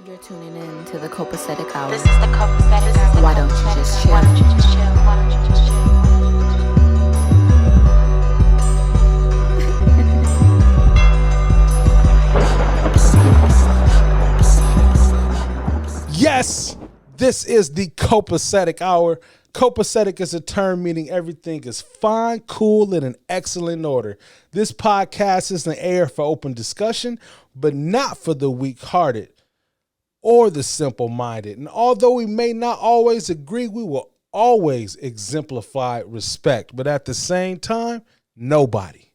You're tuning in to the Copacetic Hour. This is the copacetic hour. Why don't you just chill? Why don't you just chill? Why don't you just chill? Yes, this is the Copacetic Hour. Copacetic is a term meaning everything is fine, cool, and in excellent order. This podcast is an air for open discussion, but not for the weak-hearted or the simple-minded. And although we may not always agree, we will always exemplify respect. But at the same time, nobody,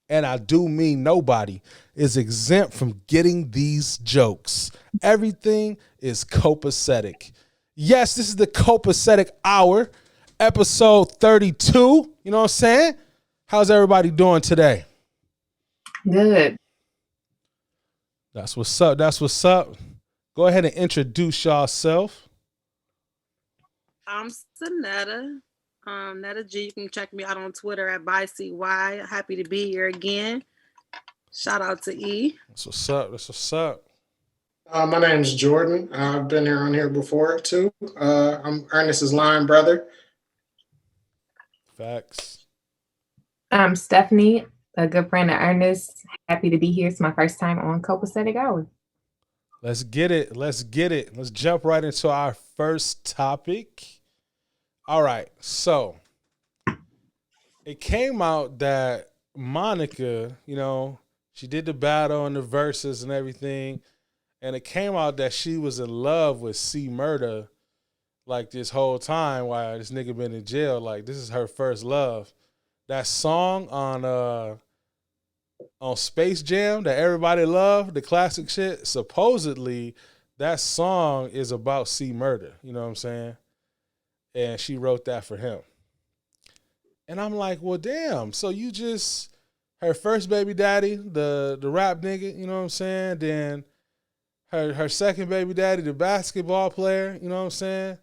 and I do mean nobody, is exempt from getting these jokes. Everything is copacetic. Yes, this is the Copacetic Hour, episode 32. You know what I'm saying? How's everybody doing today? Good. That's what's up. That's what's up. Go ahead and introduce yourself. I'm Sonetta. Netta G. You can check me out on Twitter at ByCY. Happy to be here again. Shout out to E. That's what's up. That's what's up. My name's Jordan. I've been on here before too. I'm Ernest's line brother. Facts. I'm Stephanie, a good friend of Ernest. Happy to be here. It's my first time on Copacetic Hour. Let's get it. Let's get it. Let's jump right into our first topic. All right. So it came out that Monica, she did the battle and the verses and everything. And it came out that she was in love with C Murder like this whole time while this nigga been in jail. Like this is her first love. That song on Space Jam that everybody loved, the classic shit, supposedly that song is about C Murder. You know what I'm saying? And she wrote that for him. And I'm like, well, damn. So you just, her first baby daddy, the rap nigga, you know what I'm saying? Then her second baby daddy, the basketball player, you know what I'm saying?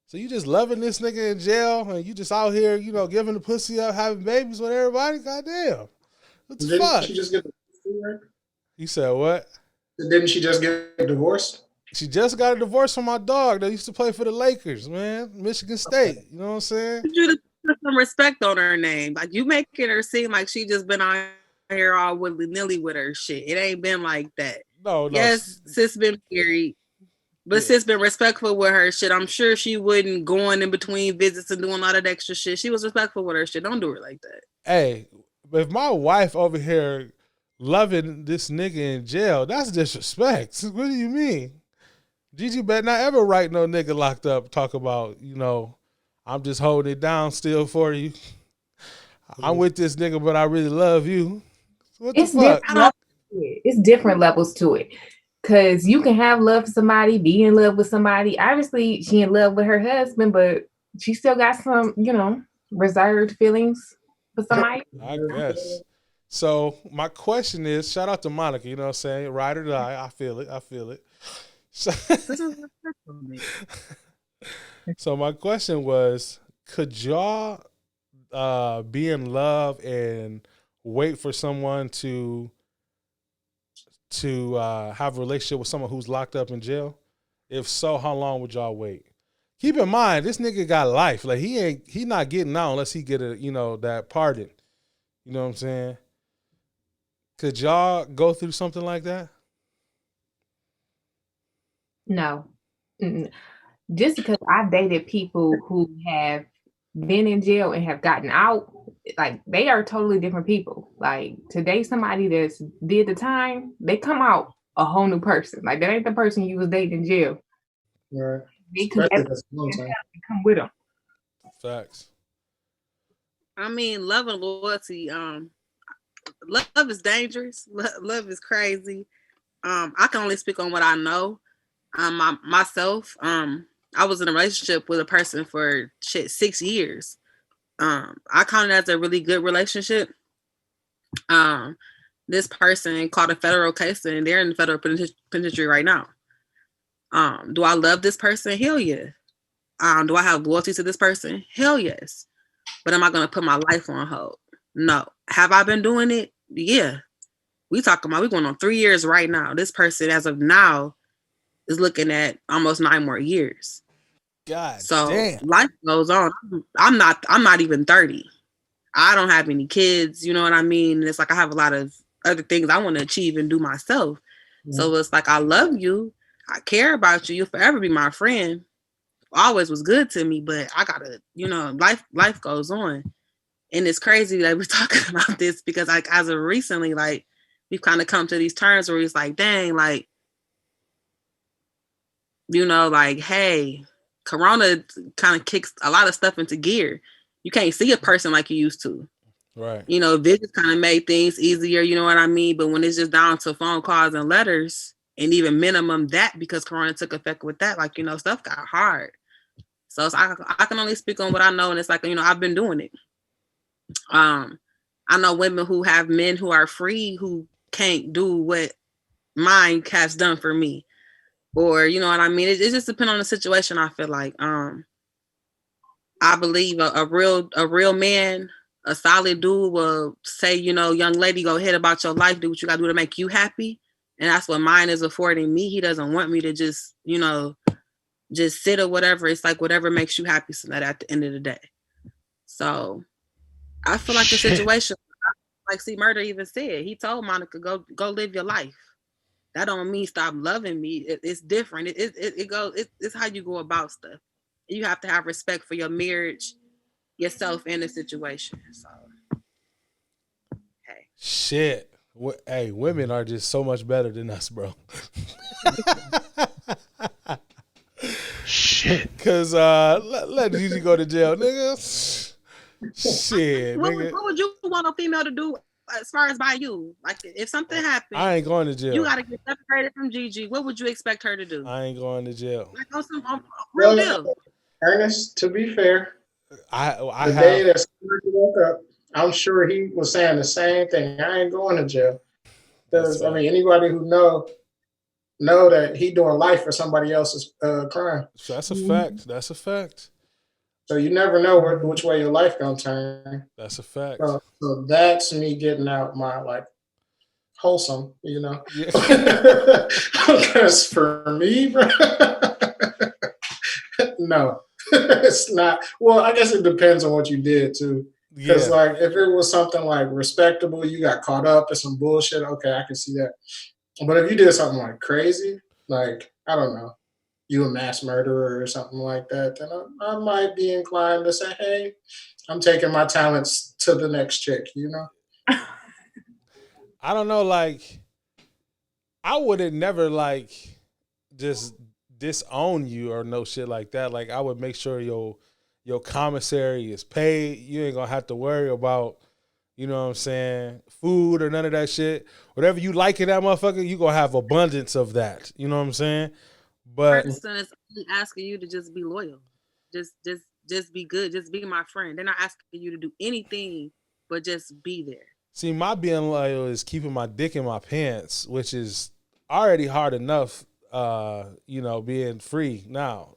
So you just loving this nigga in jail and you just out here, giving the pussy up, having babies with everybody? Goddamn. What the fuck? Didn't she just get divorced? You said what? Didn't she just get divorced? She just got a divorce from my dog that used to play for the Lakers, man. Michigan State. You know what I'm saying? You to put some respect on her name. Like you making her seem like she just been on here all willy-nilly with her shit. It ain't been like that. No. Yes, sis been married, but sis been respectful with her shit. I'm sure she wouldn't going in between visits and doing a lot of extra shit. She was respectful with her shit. Don't do her like that. Hey, if my wife over here loving this nigga in jail, that's disrespect. What do you mean? Gigi better not ever write no nigga locked up talk about, I'm just holding it down still for you. I'm with this nigga, but I really love you. What the fuck? It's different levels to it. Because you can have love for somebody, be in love with somebody. Obviously, she in love with her husband, but she still got some, reserved feelings for somebody. I guess. So my question is, shout out to Monica, you know what I'm saying? Ride or die. I feel it. So my question was, could y'all be in love and wait for someone to have a relationship with someone who's locked up in jail? If so, how long would y'all wait? Keep in mind, this nigga got life. Like he not getting out unless he get that pardon. You know what I'm saying? Could y'all go through something like that? No. Just because I've dated people who have been in jail and have gotten out, like they are totally different people. Like to date somebody that's did the time, they come out a whole new person. Like that ain't the person you was dating in jail. Right. They come with them. Facts. I mean, love and loyalty. Love is dangerous. Love is crazy. I can only speak on what I know. Myself, I was in a relationship with a person for 6 years. I count it as a really good relationship. This person caught a federal case and they're in the federal penitentiary right now. Do I love this person? Hell yeah. Do I have loyalty to this person? Hell yes. But am I going to put my life on hold? No. Have I been doing it? Yeah. We're going on 3 years right now. This person, as of now, is looking at almost 9 more years. God So damn. life goes on. I'm not even 30. I don't have any kids, you know what I mean? And it's like I have a lot of other things I want to achieve and do myself. So it's like I love you, I care about you, you'll forever be my friend. Always was good to me, but I gotta, life goes on. And it's crazy that we're talking about this because like as of recently, like we've kind of come to these terms where it's like, dang, like, like, hey, Corona kind of kicks a lot of stuff into gear. You can't see a person like you used to. Right. Visits kind of made things easier, you know what I mean? But when it's just down to phone calls and letters and even minimum that because Corona took effect with that, like, stuff got hard. So I can only speak on what I know. And it's like, I've been doing it. I know women who have men who are free who can't do what mine has done for me. Or, you know what I mean? It just depends on the situation, I feel like. I believe a real man, a solid dude will say, young lady, go ahead about your life, do what you gotta do to make you happy. And that's what mine is affording me. He doesn't want me to just, just sit or whatever. It's like whatever makes you happy, so that at the end of the day. So I feel like the situation, like C Murder even said, he told Monica, go live your life. That don't mean stop loving me. It's different. It's how you go about stuff. You have to have respect for your marriage, yourself, and the situation. So, hey. Shit. Hey, women are just so much better than us, bro. Shit. Cause let Gigi go to jail, nigga. Shit, What nigga. would you want a female to do as far as by you? Like if something happened, I ain't going to jail. you gotta get separated from Gigi. What would you expect her to do? I ain't going to jail. Like on some real deal. Ernest, to be fair, I the day that Smirky woke up, I'm sure he was saying the same thing. I ain't going to jail. Because anybody who know that he doing life for somebody else's crime. So that's a fact. That's a fact. So you never know which way your life gonna turn. That's a fact. So that's me getting out my wholesome, Yeah. Because for me, bro, no, it's not. Well, I guess it depends on what you did too. Because if it was something like respectable, you got caught up in some bullshit. Okay, I can see that. But if you did something like crazy, like I don't know, you a mass murderer or something like that, then I might be inclined to say, hey, I'm taking my talents to the next chick, I don't know, I wouldn't never just disown you or no shit like that. Like I would make sure your commissary is paid. You ain't gonna have to worry about, you know what I'm saying, food or none of that shit. Whatever you like in that motherfucker, you gonna have abundance of that. You know what I'm saying? But Person is only asking you to just be loyal. Just be good. Just be my friend. They're not asking you to do anything but just be there. see, my being loyal is keeping my dick in my pants, which is already hard enough, being free now,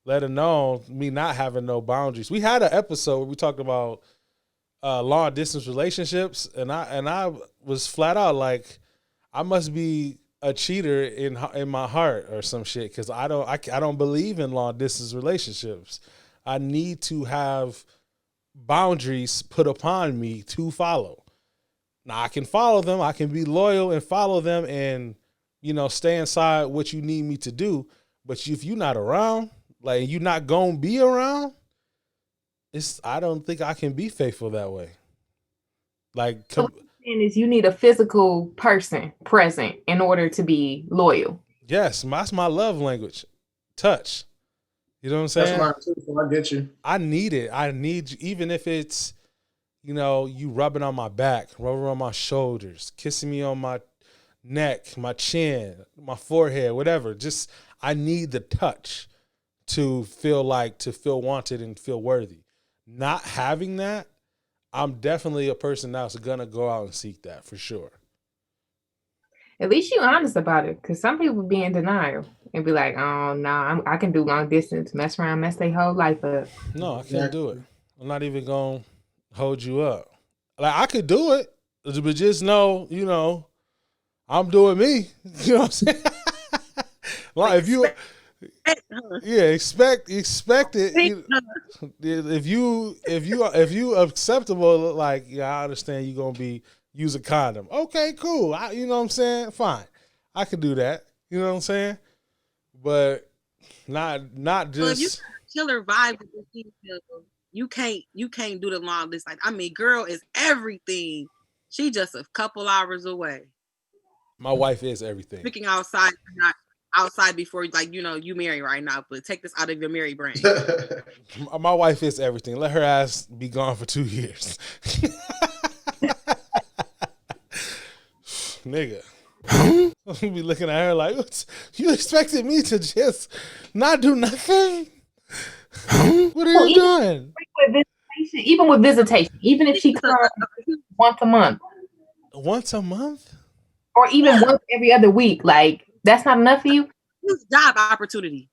let alone me not having no boundaries. We had an episode where we talked about long distance relationships, and I was flat out like, I must be a cheater in my heart or some shit, because I don't believe in long distance relationships. I need to have boundaries put upon me to follow. Now I can follow them, I can be loyal and follow them, and stay inside what you need me to do. But if you're not around, like you're not gonna be around, I don't think I can be faithful that way. So what you're saying is you need a physical person present in order to be loyal. Yes, that's my love language. Touch. You know what I'm saying? That's mine too, so I get you. I need it. I need you, even if it's, you rubbing on my back, rubbing on my shoulders, kissing me on my neck, my chin, my forehead, whatever. Just, I need the touch to feel wanted and feel worthy. Not having that, I'm definitely a person that's gonna go out and seek that for sure. At least you're honest about it, because some people be in denial and be like, oh, no, I can do long distance, mess around, mess their whole life up. No, I can't do it. I'm not even going to hold you up. Like, I could do it, but just know, I'm doing me. You know what I'm saying? Well, if you expect it. If you acceptable, like I understand you're gonna be use a condom. Okay, cool. You know what I'm saying? Fine, I can do that. You know what I'm saying? But not So if you just. got a killer vibe with this female, you can't do the long list. Like, I mean, girl is everything. She just a couple hours away. My wife is everything. Speaking outside, not outside before, like, you marry right now, but take this out of your married brain. My wife is everything. Let her ass be gone for 2 years. Nigga. Be looking at her like, you expected me to just not do nothing? What are you doing? Even with visitation, even if she comes once a month. Once a month? Or even once every other week. Like, that's not enough for you? It's job opportunity.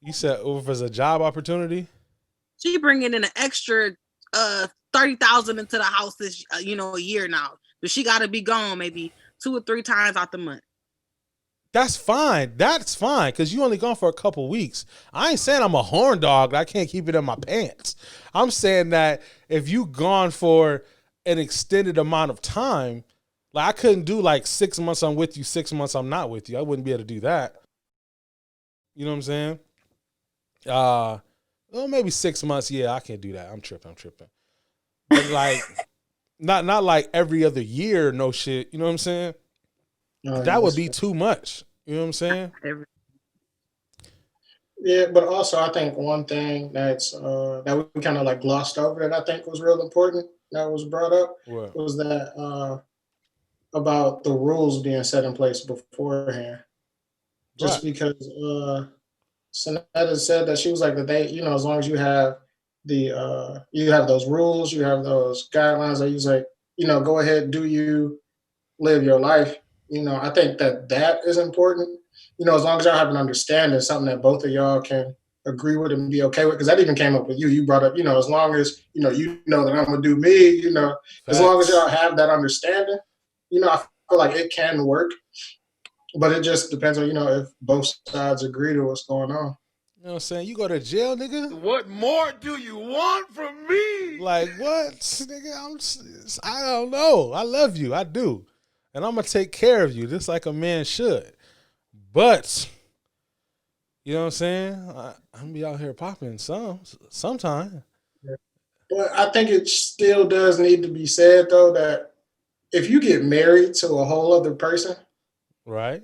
You said if it's a job opportunity? She bringing in an extra $30,000 into the house this a year now. But she got to be gone maybe 2 or 3 times out the month. That's fine. That's fine because you only gone for a couple weeks. I ain't saying I'm a horn dog. I can't keep it in my pants. I'm saying that if you gone for an extended amount of time, like I couldn't do like 6 months I'm with you, 6 months I'm not with you. I wouldn't be able to do that. You know what I'm saying? Well, maybe 6 months. Yeah, I can't do that. I'm tripping. But like, not like every other year, no shit. You know what I'm saying? That would be too much. You know what I'm saying? Yeah, but also I think one thing that we kind of like glossed over that I think was real important that was brought up was that about the rules being set in place beforehand. Just because Sonetta said that she was like that they, as long as you have you have those rules, you have those guidelines that you like, go ahead, do you live your life. I think that is important. As long as y'all have an understanding, something that both of y'all can agree with and be okay with. Because that even came up with you. You brought up, as long as you know that I'm gonna do me. As long as y'all have that understanding, I feel like it can work. But it just depends on if both sides agree to what's going on. You know what I'm saying? You go to jail, nigga. What more do you want from me? Like what, nigga? I don't know. I love you. I do. And I'm going to take care of you just like a man should. But, you know what I'm saying? I'm going to be out here popping sometime. Yeah. But I think it still does need to be said, though, that if you get married to a whole other person, right?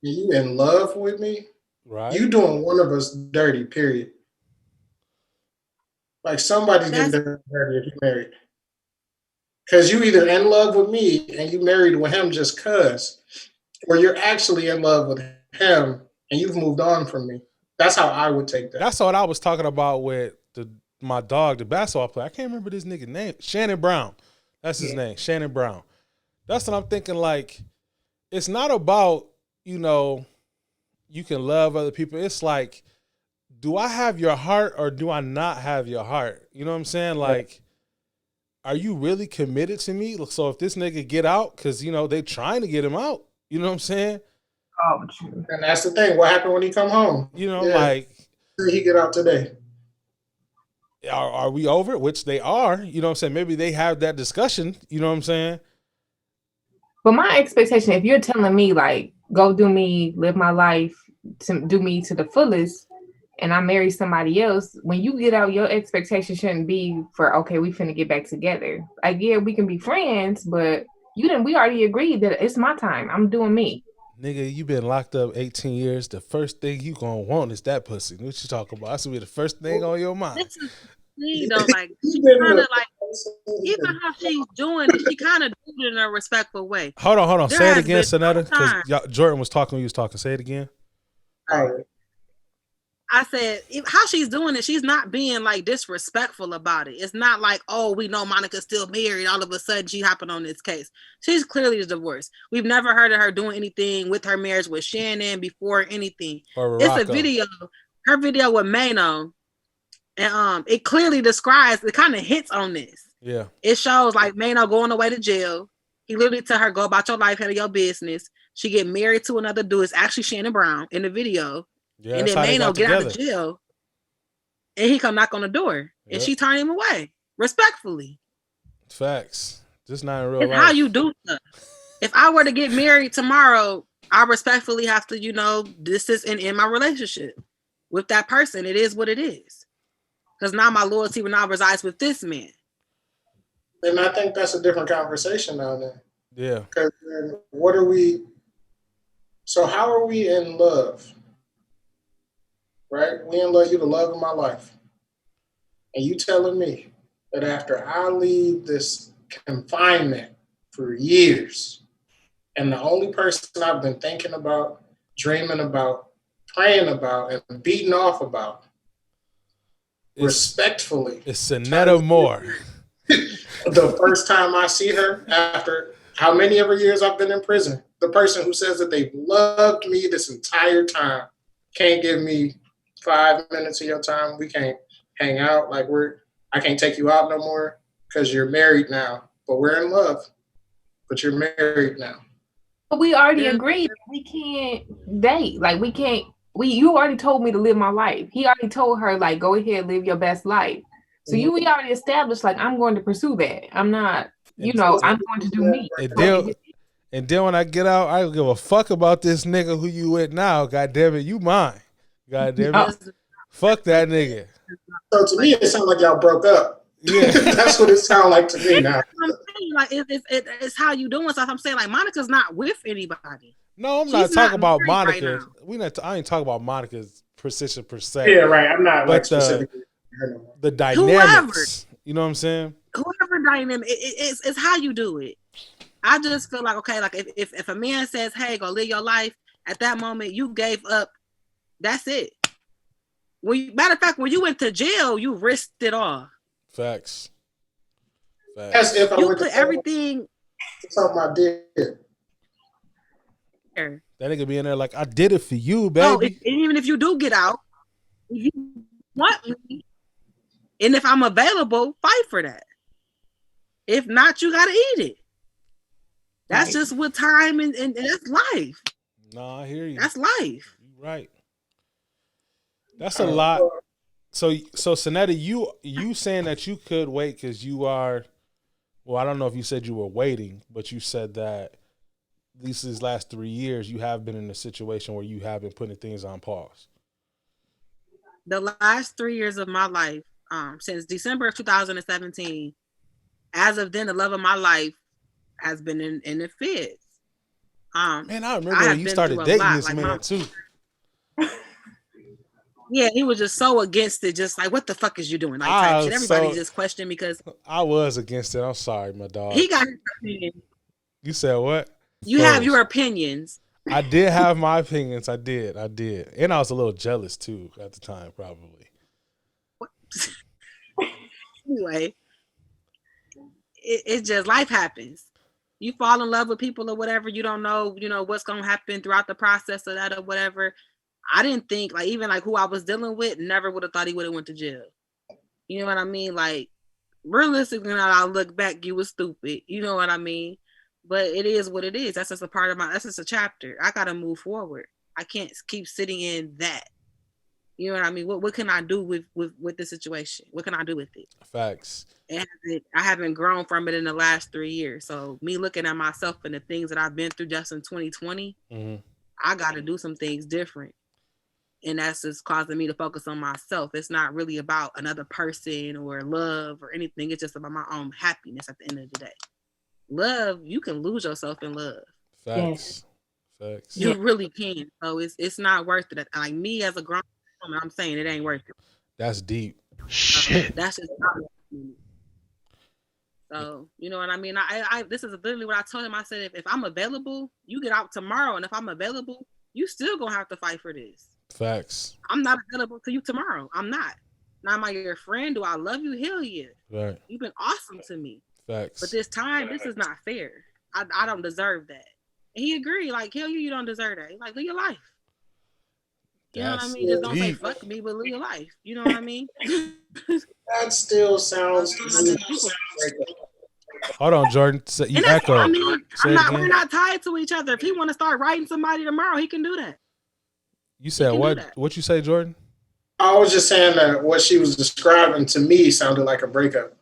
And you in love with me, right? You doing one of us dirty, period. Like somebody's getting dirty if you're married. Because you either in love with me and you married with him just cuz, or you're actually in love with him and you've moved on from me. That's how I would take that. That's what I was talking about with my dog, the basketball player. I can't remember this nigga name. Shannon Brown. That's his name, Shannon Brown. That's what I'm thinking. Like, it's not about, you can love other people. It's like, do I have your heart or do I not have your heart? You know what I'm saying? Like, are you really committed to me? So if this nigga get out, because, they trying to get him out. You know what I'm saying? Oh, true. And that's the thing. What happened when he come home? Like. Did he get out today? Are we over it? Which they are. You know what I'm saying? Maybe they have that discussion. You know what I'm saying? But my expectation, if you're telling me, like, go do me, live my life, do me to the fullest, and I marry somebody else, when you get out, your expectation shouldn't be for, okay, we finna get back together. Like, yeah, we can be friends, but we already agreed that it's my time. I'm doing me. Nigga, you been locked up 18 years. The first thing you gonna want is that pussy. What you talking about? That's gonna be the first thing on your mind. This is the thing, though, like, she kind of like, even how she's doing it, she kind of do it in a respectful way. Hold on. Say it again, Sonetta, because Jordan was talking when you was talking. Say it again. I said, how she's doing it, she's not being like disrespectful about it. It's not like, oh, we know Monica's still married. All of a sudden, she hopping on this case. She's clearly divorced. We've never heard of her doing anything with her marriage with Shannon before anything. It's a video, her video with Mano, and it clearly describes, it kind of hints on this. Yeah. It shows like Mano going away to jail. He literally tell her, go about your life, handle your business. She get married to another dude. It's actually Shannon Brown in the video. Yeah, And that's then how they Mano got get out together. of jail. And he come knock on the door. Yep. And she turn him away. Respectfully. Facts. Just not in real It's life. how you do stuff. If I were to get married tomorrow, I respectfully have to, this is in my relationship with that person. It is what it is. Because now my loyalty now resides with this man. And I think that's a different conversation now then. Yeah. Because then what are we? So how are we in love? Right? We in love. You the love of my life. And you telling me that after I leave this confinement for years, and the only person I've been thinking about, dreaming about, praying about, and beating off about, respectfully, it's Sonetta Moore. The first time I see her after how many ever years I've been in prison, the person who says that they've loved me this entire time can't give me 5 minutes of your time. We can't hang out. Like I can't take you out no more because you're married now, but we're in love, but you're married now. But we already agreed we can't date. Like we can't. You already told me to live my life. He already told her like, go ahead, live your best life. So we already established like I'm going to pursue that. I'm not. I'm going to do me. And then when I get out, I don't give a fuck about this nigga who you with now. God damn it, you mine. God damn it. Fuck that nigga. So to me, it sounds like y'all broke up. Yeah. That's what it sounds like to me now. I'm saying, like, it's how you doing stuff. I'm saying, like, Monica's not with anybody. No, I'm not talking about Monica. Right I ain't talking about Monica's position per se. Yeah, right. I'm not like specifically. The dynamics. You know what I'm saying? Whoever dynamic, it's how you do it. I just feel like, okay, like if a man says, hey, go live your life, at that moment you gave up, that's it. Matter of fact, when you went to jail, you risked it all. Facts. As if I you went put to everything. Something I did. That nigga be in there like, I did it for you, baby. No, even if you do get out, if you want me, and if I'm available, fight for that. If not, you gotta eat it. That's just what time and that's life. No, I hear you. That's life. You're right. That's a lot. So Sonetta, you saying that you could wait because you are, well, I don't know if you said you were waiting, but you said that these last 3 years you have been in a situation where you have been putting things on pause. The last 3 years of my life, since December of 2017, as of then, the love of my life has been in the feds. Man, I remember when you started dating this man too. Yeah, he was just so against it, just like, what the fuck is you doing? Like, type shit. Everybody just questioned because I was against it. I'm sorry, my dog. He got his opinion. You said what? You have your opinions. I did have my opinions. I did. And I was a little jealous too at the time, probably. Anyway, it's just life happens. You fall in love with people or whatever, you don't know, what's gonna happen throughout the process of that or whatever. I didn't think, like, even like who I was dealing with, never would have thought he would have went to jail. You know what I mean? Like, realistically, now I look back, you was stupid. You know what I mean? But it is what it is. That's just that's just a chapter. I gotta move forward. I can't keep sitting in that. You know what I mean? What can I do with the situation? What can I do with it? Facts. And I haven't grown from it in the last 3 years. So me looking at myself and the things that I've been through just in 2020, I got to do some things different. And that's just causing me to focus on myself. It's not really about another person or love or anything. It's just about my own happiness at the end of the day. Love, you can lose yourself in love. Facts. Facts. You really can. So it's not worth it. Like me as a grown woman, I'm saying it ain't worth it. That's deep. Shit. That's just not worth it. So, you know what I mean? I this is literally what I told him. I said, if I'm available, you get out tomorrow. And if I'm available, you still gonna have to fight for this. Facts. I'm not available to you tomorrow. I'm not. Now, am I your friend? Do I love you? Hell yeah. Right. You've been awesome to me. Facts. But this time, this is not fair. I don't deserve that. And he agreed, like, hell you don't deserve that. He's like, live your life. You know what I mean? Just don't say fuck me, but live your life. You know what I mean? That still sounds Hold on, Jordan. So you And that's, echo. I mean, Say it we're again. not tied to each other. If he want to start writing somebody tomorrow, he can do that. You said can do what? that. What you say, Jordan? I was just saying that what she was describing to me sounded like a breakup.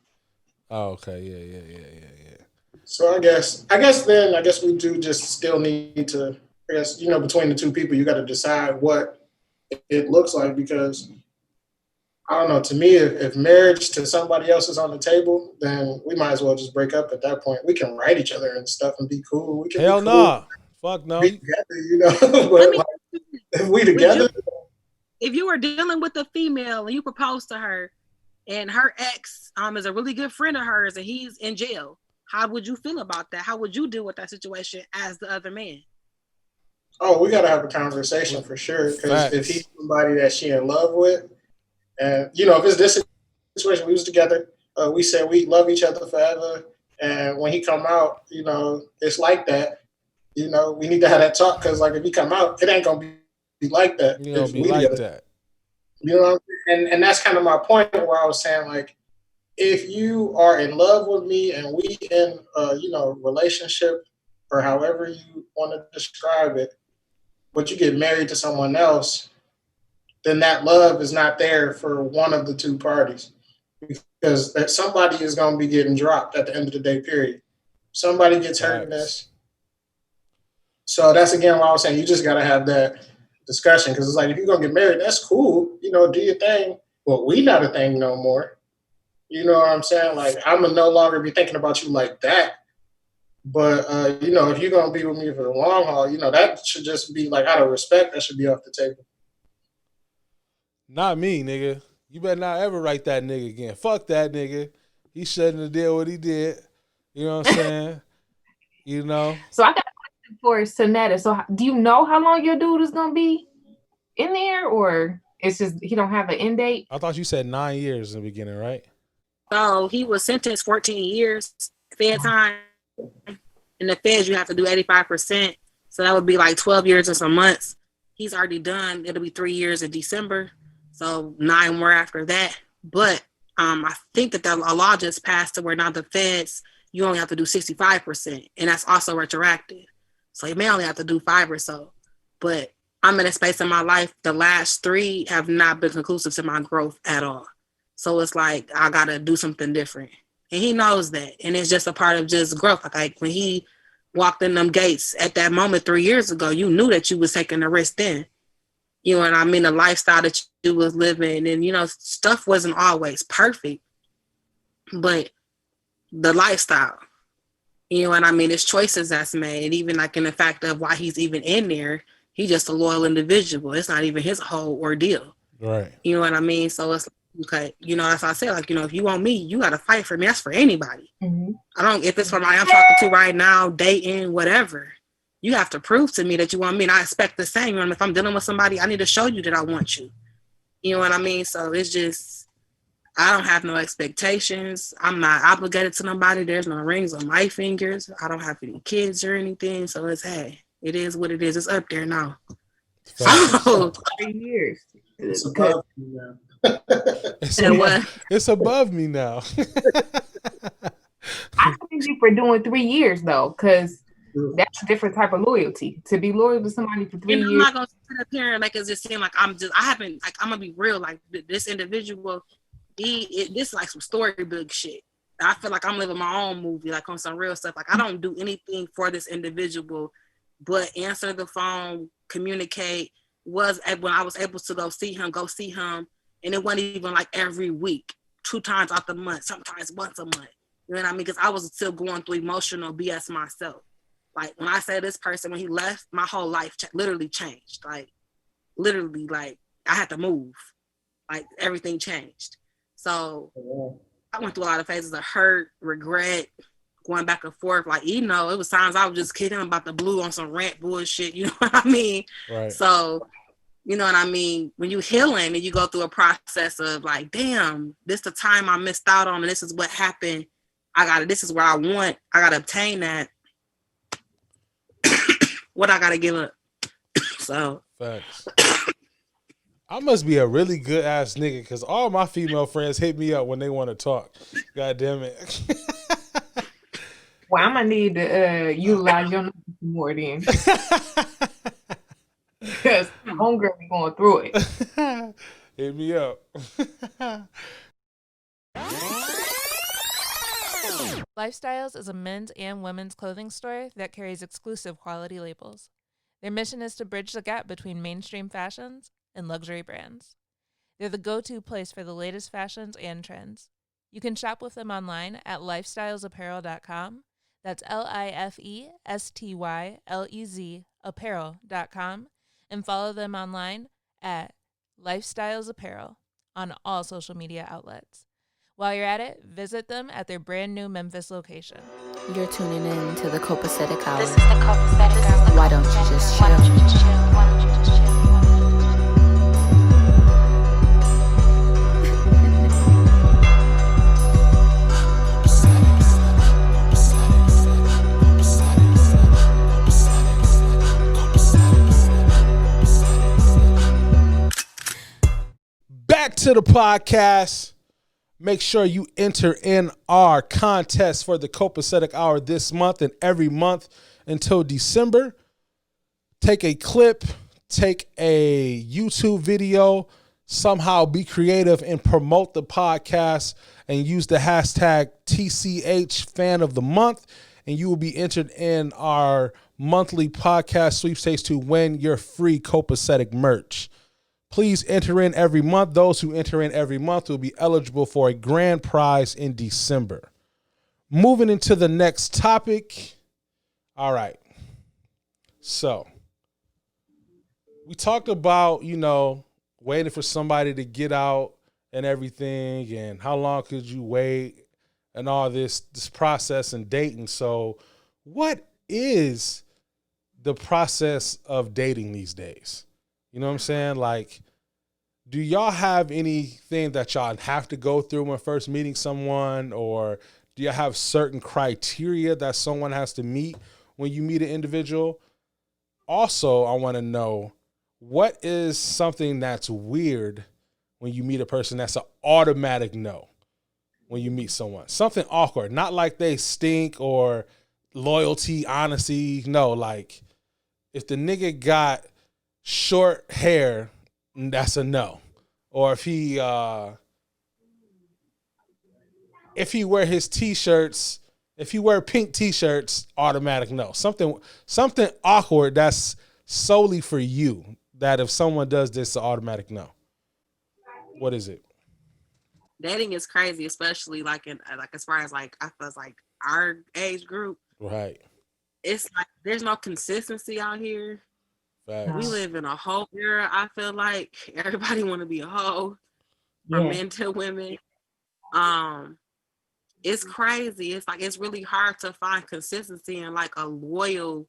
Oh, okay. Yeah. So I guess we do just still need to, I guess, between the two people, you got to decide what it looks like, because I don't know, to me, if marriage to somebody else is on the table, then we might as well just break up at that point. We can write each other and stuff and be cool. We can Hell be no. cool, Nah. Fuck no. be together, I but mean, like, if we together, if you were dealing with a female and you propose to her, and her ex is a really good friend of hers, and he's in jail, how would you feel about that? How would you deal with that situation as the other man? oh, we got to have a conversation for sure. Because if he's somebody that she in love with, and if it's this situation, we was together, we said we love each other forever, and when he come out, it's like that. We need to have that talk, because like if he come out, it ain't gonna be like that. You know, if be we like together. that. You know, and that's kind of my point where I was saying, like, if you are in love with me and we in relationship, or however you want to describe it, but you get married to someone else, then that love is not there for one of the two parties, because that somebody is going to be getting dropped at the end of the day, period. Somebody gets hurt in this. So that's again why I was saying you just got to have that discussion, because it's like, if you're going to get married, that's cool, do your thing, but we not a thing no more. You know what I'm saying? Like, I'm going to no longer be thinking about you like that. But, if you're going to be with me for the long haul, that should just be like, out of respect, that should be off the table. Not me, nigga. You better not ever write that nigga again. Fuck that nigga. He shouldn't have did what he did. You know what I'm saying? So I got a question for Sonetta. So do you know how long your dude is going to be in there, or it's just he don't have an end date? I thought you said 9 years in the beginning, right? So he was sentenced 14 years fed time. In the feds, you have to do 85%. So that would be like 12 years and some months. He's already done. It'll be 3 years in December. So 9 more after that. But I think that a law just passed to where now the feds, you only have to do 65%. And that's also retroactive. So you may only have to do 5 or so. But I'm in a space in my life, the last 3 have not been conclusive to my growth at all. So it's like, I got to do something different. And he knows that. And it's just a part of just growth. Like when he walked in them gates at that moment 3 years ago, you knew that you was taking a risk then. You know what I mean? The lifestyle that you was living, and, stuff wasn't always perfect, but the lifestyle, you know what I mean? It's choices that's made. And even like in the fact of why he's even in there, he's just a loyal individual. It's not even his whole ordeal. Right. You know what I mean? So it's okay. That's why I say, like, if you want me, you got to fight for me. That's for anybody. Mm-hmm. If it's somebody I'm talking to right now, dating, whatever, you have to prove to me that you want me. And I expect the same. If I'm dealing with somebody, I need to show you that I want you. You know what I mean? So it's just, I don't have no expectations. I'm not obligated to nobody. There's no rings on my fingers. I don't have any kids or anything. So it's, hey, it is what it is. It's up there now. So 3 years. It's above me now. It's above me now. I commend you for doing 3 years though, because that's a different type of loyalty. To be loyal to somebody for 3 years. I'm not gonna sit up here and make it just seem like I'm gonna be real. Like this individual, this like some storybook shit. I feel like I'm living my own movie, like on some real stuff. Like I don't do anything for this individual, but answer the phone, communicate. When I was able to go see him, and it wasn't even like every week, 2 times out the month, sometimes once a month. You know what I mean? Because I was still going through emotional BS myself. Like when I say this person, when he left, my whole life literally changed. Like literally, like I had to move. Like everything changed. So I went through a lot of phases of hurt, regret, going back and forth. Like, it was times I was just kidding about the blue on some rant bullshit. You know what I mean? Right. So, you know what I mean? When you healing and you go through a process of like, damn, this the time I missed out on, and this is what happened. This is where I want. I gotta obtain that. What I gotta give up. So. Facts. I must be a really good ass nigga, because all my female friends hit me up when they want to talk. God damn it. Well, I'm gonna need to utilize your number more then, because homegirl be going through it. Hit me up. Lifestyles is a men's and women's clothing store that carries exclusive quality labels. Their mission is to bridge the gap between mainstream fashions and luxury brands. They're the go-to place for the latest fashions and trends. You can shop with them online at lifestylesapparel.com. That's LIFESTYLEZ apparel.com, and follow them online at Lifestyles Apparel on all social media outlets. While you're at it, visit them at their brand new Memphis location. You're tuning in to the Copacetic Hour. This is the copacetic hour. Why don't you just Why don't you chill? just chill? Why don't you just chill? Back to the podcast. Make sure you enter in our contest for the Copacetic Hour this month and every month until December. Take a clip, take a YouTube video, somehow be creative and promote the podcast and use the hashtag TCH Fan of the Month, and you will be entered in our monthly podcast sweepstakes to win your free Copacetic merch. Please enter in every month. Those who enter in every month will be eligible for a grand prize in December. Moving into the next topic. All right. So we talked about, waiting for somebody to get out and everything, and how long could you wait and all this process and dating. So what is the process of dating these days? You know what I'm saying? Like, do y'all have anything that y'all have to go through when first meeting someone, or do y'all have certain criteria that someone has to meet when you meet an individual? Also, I want to know, what is something that's weird when you meet a person that's an automatic no when you meet someone? Something awkward, not like they stink or loyalty, honesty. No, like if the nigga got short hair, that's a no. Or if he wear his t-shirts, if he wear pink t-shirts, automatic no. Something awkward that's solely for you, that if someone does this, an automatic no. What is it? Dating is crazy, especially like as far as like I feel like our age group. Right. It's like there's no consistency out here. Facts. We live in a whole era. I feel like everybody want to be a hoe, from men to women. It's crazy. It's like it's really hard to find consistency and like a loyal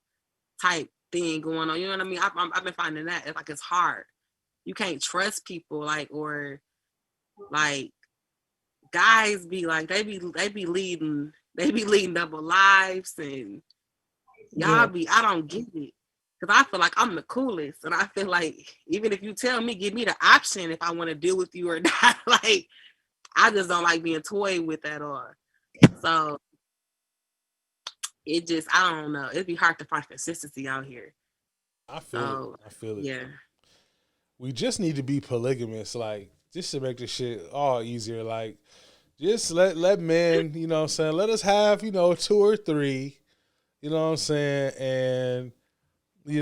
type thing going on. You know what I mean? I've been finding that it's hard. You can't trust people, or guys be like they be leading double lives, and y'all be, I don't get it. Because I feel like I'm the coolest. And I feel like even if you tell me, give me the option if I want to deal with you or not. Like, I just don't like being toyed with at all. So it just, I don't know. It'd be hard to find consistency out here. I feel it. Yeah. We just need to be polygamous, like, just to make this shit all easier. Like, just let men, you know what I'm saying, let us have, 2 or 3, you know what I'm saying, and as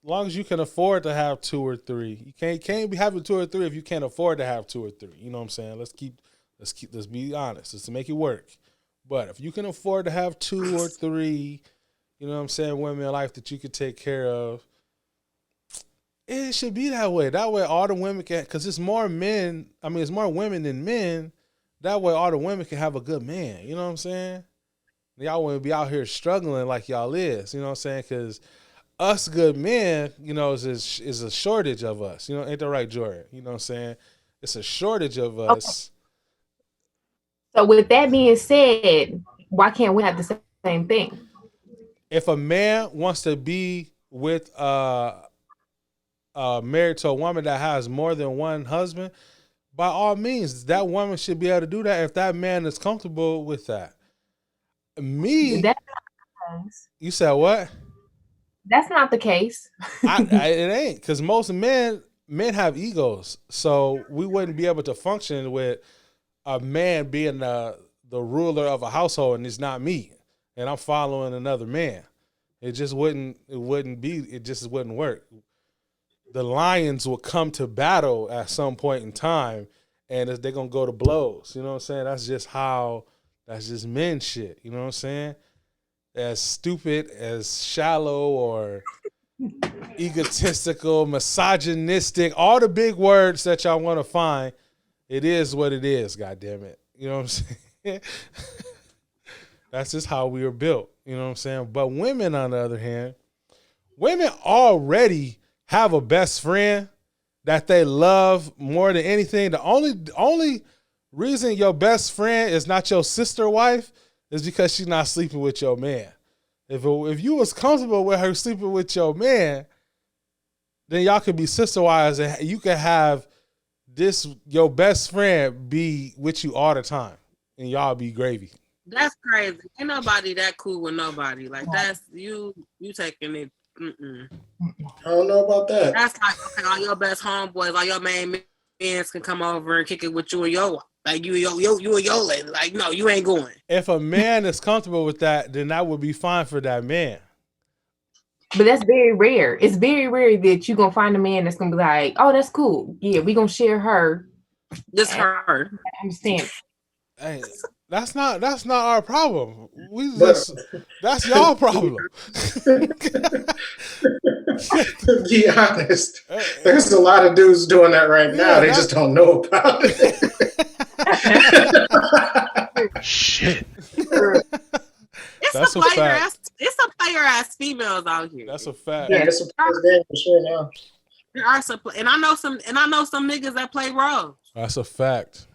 long as you can afford to have 2 or 3. You can't be having 2 or 3 if you can't afford to have 2 or 3. You know what I'm saying? Let's be honest. Let's make it work. But if you can afford to have 2 or 3, you know what I'm saying, women in life that you could take care of, it should be that way. That way all the women can, because it's more women than men. That way all the women can have a good man. You know what I'm saying? Y'all wouldn't be out here struggling like y'all is. You know what I'm saying? Because us good men, is a shortage of us. Ain't that right, Jordan? You know what I'm saying? It's a shortage of us. So with that being said, why can't we have the same thing? If a man wants to be with married to a woman that has more than one husband, by all means, that woman should be able to do that if that man is comfortable with that. Me, That's not the case. you said what? That's not the case. It ain't, because most men have egos, so we wouldn't be able to function with a man being the ruler of a household, and it's not me, and I'm following another man. It just wouldn't. It just wouldn't work. The lions will come to battle at some point in time, and they're gonna go to blows. You know what I'm saying? That's just men shit. You know what I'm saying? As stupid, as shallow, or egotistical, misogynistic, all the big words that y'all want to find, it is what it is, God damn it. You know what I'm saying? That's just how we were built. You know what I'm saying? But women, on the other hand, women already have a best friend that they love more than anything. The only reason your best friend is not your sister wife is because she's not sleeping with your man. If you was comfortable with her sleeping with your man, then y'all could be sister wives, and you could have your best friend be with you all the time, and y'all be gravy. That's crazy. Ain't nobody that cool with nobody. Like, that's you taking it. Mm-mm. I don't know about that. That's like, okay, all your best homeboys, all your main men can come over and kick it with you and your, like, you and your lady. Like, no, you ain't going. If a man is comfortable with that, then that would be fine for that man. But that's very rare. It's very rare that you're going to find a man that's going to be like, oh, that's cool. Yeah, we're going to share her. Just her. I understand. Hey, that's not our problem. That's y'all problem. To be honest, there's a lot of dudes doing that right now. They just don't know about it. Shit. That's a fact. It's some player ass females out here. That's a fact. Yeah, it's a game for sure now. There are some, and I know some niggas that play roles. That's a fact.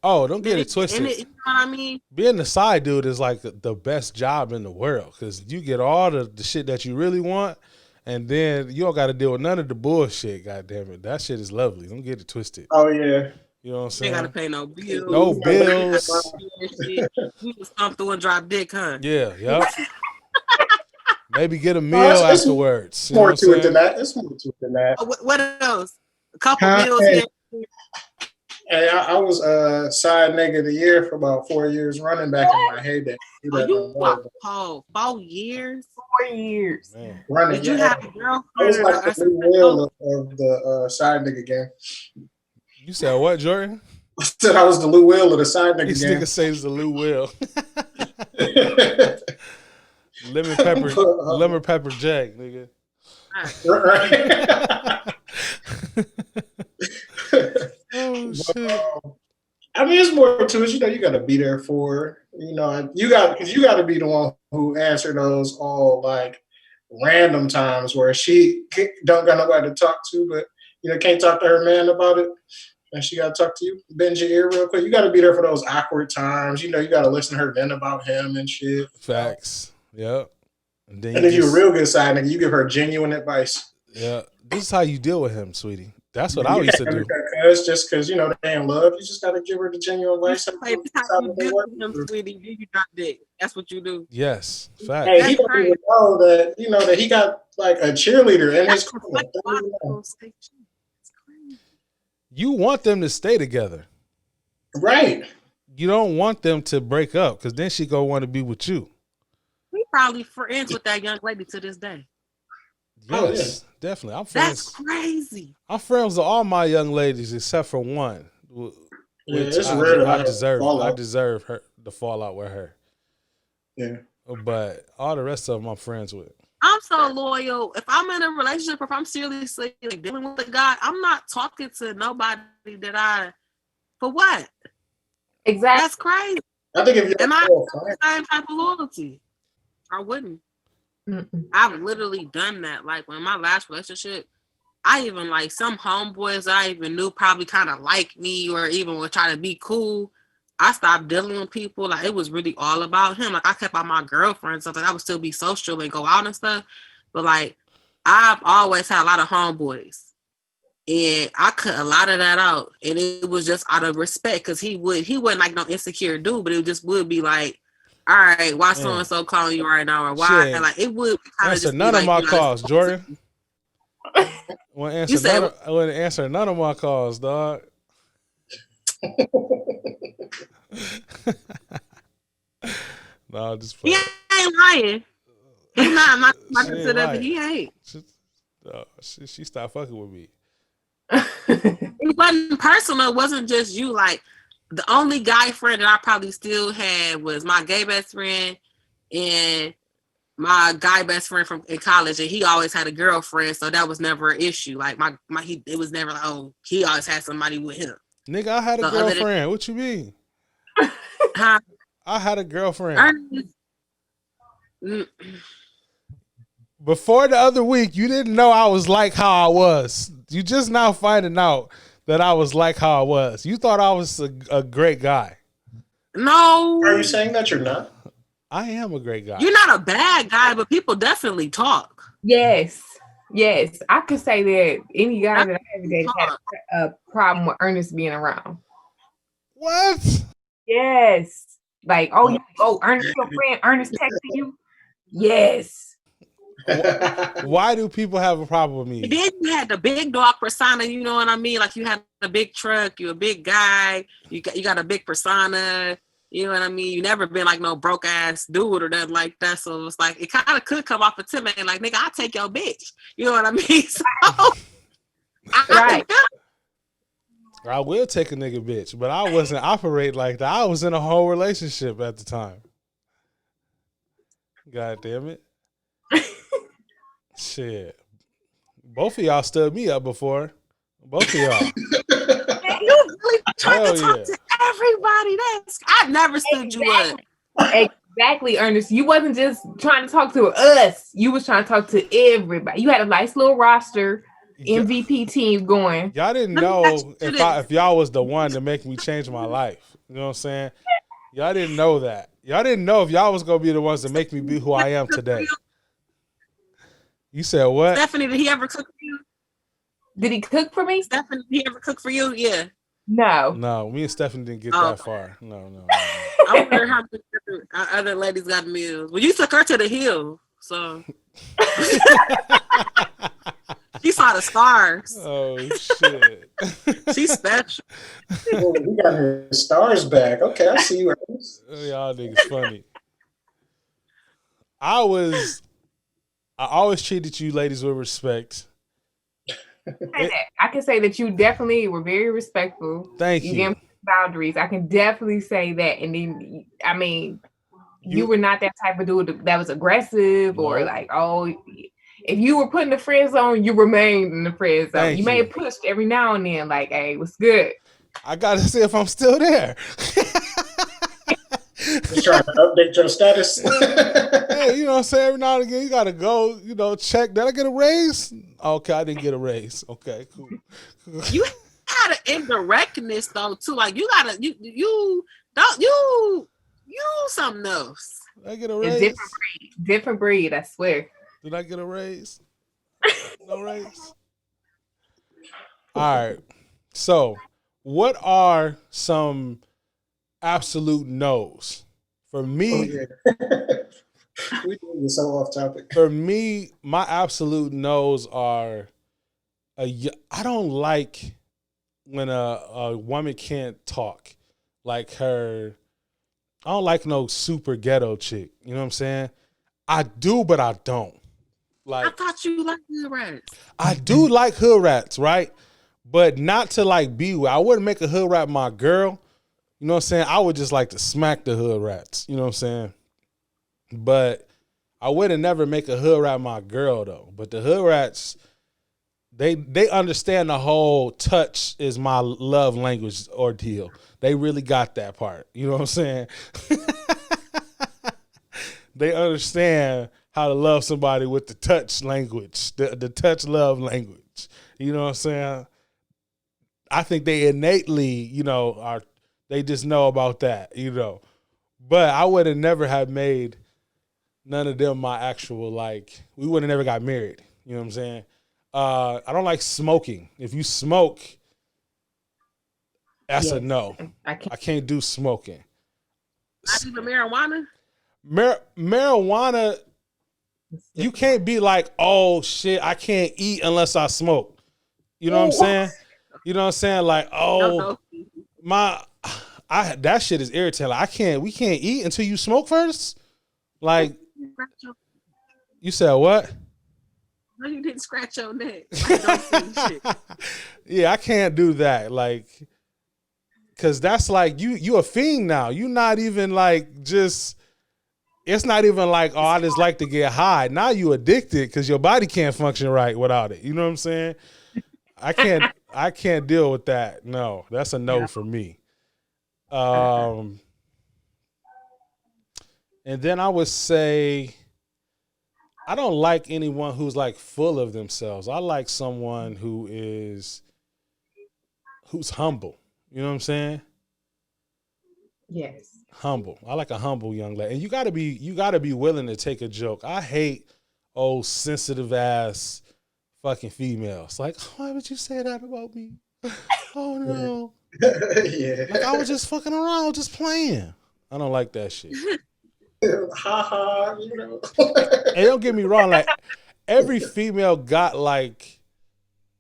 Oh, don't get it twisted. You know what I mean? Being the side dude is like the best job in the world, because you get all the shit that you really want, and then you don't got to deal with none of the bullshit. God damn it, that shit is lovely. Don't get it twisted. Oh yeah. You know what I'm saying? You ain't got to pay no bills. No bills. You just come through and drop dick, huh? Yeah, yep. Maybe get a meal afterwards. More to it than that. It's more to it than that. What else? A couple meals here. Hey, I was side nigga of the year for about 4 years running back in my heyday. You what? 4 years? 4 years. Man. Running. Did you have a girlfriend? I was like the Lou Will of the side nigga game. You said what, Jordan? I said I was the Lou Will of the side nigga These game. niggas say it's the Lou Will. Lemon pepper Jack, nigga. Right. Oh shit. I mean, it's more to it. You know, you got to be there for her. You know, you got to be the one who answer those all like random times where she don't got nobody to talk to, but you know, can't talk to her man about it, and she got to talk to you. Bend your ear real quick. You got to be there for those awkward times. You know, you got to listen to her vent about him and shit. Facts. Yep. And then if you're a real good side nigga, you give her genuine advice. Yeah, this is how you deal with him, sweetie. That's what I used to do. Just because, you know, they in love, you just got to give her the genuine advice. Sweetie, you drop dick. That's what you do. Yes, facts. Hey, he don't even know that, you know, that he got like a cheerleader in his corner. You want them to stay together. Right. You don't want them to break up, because then she gonna want to be with you. We probably friends with that young lady to this day. Yes, definitely. I'm friends. That's crazy. I'm friends with all my young ladies except for one, which it's rare I deserve her to fall out with her. Yeah, but all the rest of them I'm friends with. I'm so loyal. If I'm in a relationship, if I'm seriously dealing with a guy, I'm not talking to nobody for what? Exactly. That's crazy. I think if you're the same type of loyalty, I wouldn't. Mm-mm. I've literally done that. Like when my last relationship, I even like some homeboys that I even knew probably kind of like me or even would try to be cool. I stopped dealing with people. Like it was really all about him. Like I kept all my girlfriends, so that I would still be social and go out and stuff. But like I've always had a lot of homeboys, and I cut a lot of that out. And it was just out of respect, because he wasn't like no insecure dude, but it just would be like, all right, why Man. so and so calling you right now, or why? Shit. Like it would kind of Answer just be none of like, my you know, calls, Jordan. Wouldn't You answer, said- I wouldn't answer none of my calls, dog. No, just He fuck. ain't lying. He not She ain't to that, lying. but he ain't. She stopped fucking with me. It wasn't personal. It wasn't just you. Like the only guy friend that I probably still had was my gay best friend and my guy best friend from in college, and he always had a girlfriend, so that was never an issue. Like it was never like, oh, he always had somebody with him. Nigga, I had a So other than- girlfriend. What you mean? Huh? I had a girlfriend. Ernest- Mm, Before the other week, you didn't know I was like how I was. You just now finding out that I was like how I was. You thought I was a great guy. No, Are you saying that you're not? I am a great guy. you're not a bad guy, but people definitely talk. Yes. I could say that any guy that I ever dated had a problem with Ernest being around. What? Yes. Like, Ernest, your friend, Ernest texting you? Yes. Why do people have a problem with And me? then you had the big dog persona, you know what I mean? Like you had a big truck, you're a big guy, you got a big persona, you know what I mean? You never been like no broke ass dude or nothing like that. So it's like it kind of could come off intimidating, like nigga, I'll take your bitch. You know what I mean? So Right. I will take a nigga bitch, but I wasn't operating like that. I was in a whole relationship at the time. God damn it. Shit. Both of y'all stood me up before. Both of y'all. Man, you really trying Hell to talk yeah. to everybody. I never stood you up. Exactly, Ernest. You wasn't just trying to talk to us. You was trying to talk to everybody. You had a nice little roster, MVP team going. Y'all didn't know if y'all was the one to make me change my life. You know what I'm saying? Y'all didn't know that. Y'all didn't know if y'all was gonna be the ones to make me be who I am today. You said what? Stephanie, did he ever cook for you? Did he cook for me? Stephanie, did he ever cook for you? Yeah. No. No, me and Stephanie didn't get Oh. that far. No. I wonder how many other ladies got meals. Well, you took her to the hill, so she saw the stars. Oh shit. She's special. Oh, we got her stars back. Okay, I see you. Ernest. Y'all niggas funny. I always treated you ladies with respect. I can say that you definitely were very respectful. Thank You you. gave me boundaries. I can definitely say that. And then, I mean, you were not that type of dude that was aggressive or Nope. like, oh, if you were put in the friend zone, you remained in the friend zone. Thank You may you. have pushed every now and then, like, hey, what's good? I gotta see if I'm still there. Just trying to update your status. Hey, you know what I'm saying? Every now and again, you gotta go, check. Did I get a raise? Okay, I didn't get a raise. Okay, cool. You had an indirectness though too. Like you gotta you don't you something else. Did I get a It's raise? different breed, I swear. Did I get a raise? No raise? All right. So, what are some absolute no's? For Oh, me, yeah. We doing this so off topic. for me, my absolute no's are I don't like when a woman can't talk. Like I don't like no super ghetto chick. You know what I'm saying? I do, but I don't. I Like thought you liked the rats. I do like hood rats, right? But not to like be with. I wouldn't make a hood rat my girl. You know what I'm saying? I would just like to smack the hood rats. You know what I'm saying? But I wouldn't never make a hood rat my girl though. But the hood rats, they understand the whole touch is my love language ordeal. They really got that part. You know what I'm saying? They understand how to love somebody with the touch language, the touch love language. You know what I'm saying? I think they innately, they just know about that, But I would have never have made none of them my actual, we would have never got married. You know what I'm saying? I don't like smoking. If you smoke, that's a no. I can't. I can't do smoking. Not even marijuana. marijuana, you can't be like, oh shit, I can't eat unless I smoke. You know what I'm saying? You know what I'm saying? Like, oh, that shit is irritating. Like, we can't eat until you smoke first. Like, you said what? No, you didn't scratch your neck. Like, don't see shit. Yeah, I can't do that. Like, cause that's like you a fiend now. You not even like just. It's not even like, oh, I just like to get high. Now you addicted because your body can't function right without it. You know what I'm saying? I can't deal with that. No, that's a no for me. And then I would say I don't like anyone who's like full of themselves. I like someone who's humble. You know what I'm saying? Yes. Humble. I like a humble young lady. And you gotta be willing to take a joke. I hate old sensitive ass fucking females. Like, why would you say that about me? Oh no. Yeah. Like I was just fucking around, just playing. I don't like that shit. Ha ha, you know. And don't get me wrong, like every female got like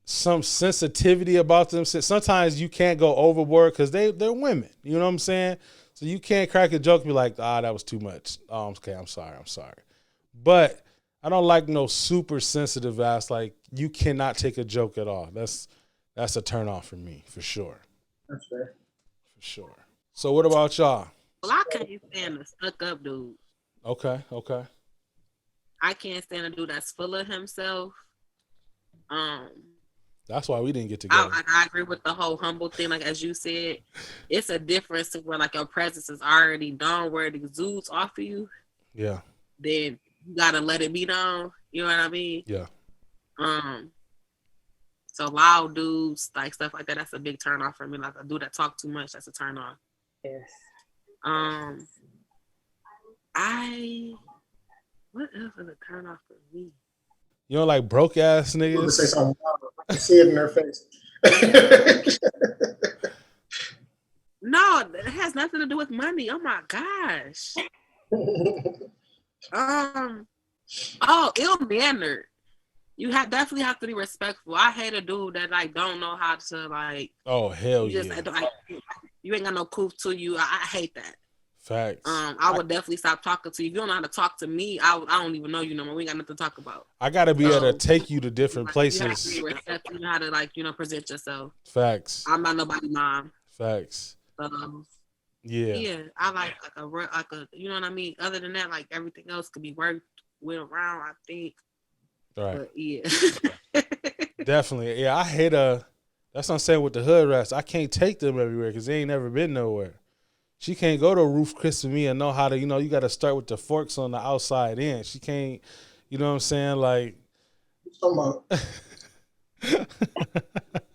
some sensitivity about them. Sometimes you can't go overboard because they're women. You know what I'm saying? So you can't crack a joke and be like, that was too much. Oh, okay, I'm sorry. But I don't like no super sensitive ass, like you cannot take a joke at all. That's a turn off for me, for sure. That's fair. For sure. So what about y'all? Well, I can't stand a stuck up dude. Okay. I can't stand a dude that's full of himself. That's why we didn't get together. I agree with the whole humble thing. Like, as you said, it's a difference where, like, your presence is already done, where it exudes off of you. Yeah. Then you got to let it be known. You know what I mean? Yeah. So loud dudes, like, stuff like that, that's a big turn off for me. Like, a dude that talk too much, that's a turn off. Yes. What else is a turn off for me? You don't like broke ass I'm gonna say niggas? something. I see it in their face. No, it has nothing to do with money. Oh my gosh. Ill-mannered. You definitely have to be respectful. I hate a dude that like don't know how to like. Oh hell you yeah! You ain't got no proof to you. I hate that. Facts. I would definitely stop talking to you. If you don't know how to talk to me, I don't even know you no more. We ain't got nothing to talk about. I gotta be able to take you to different places. You have to be respectful. You know how to present yourself. Facts. I'm not nobody's mom. Facts. But, yeah, I like a you know what I mean. Other than that, like everything else could be worked with around. I think. Right. But, yeah. Definitely. Yeah, I hate that's what I'm saying with the hood rats. I can't take them everywhere because they ain't never been nowhere. She can't go to Roof Chris with me and know how to, you got to start with the forks on the outside in. She can't, you know what I'm saying? Like,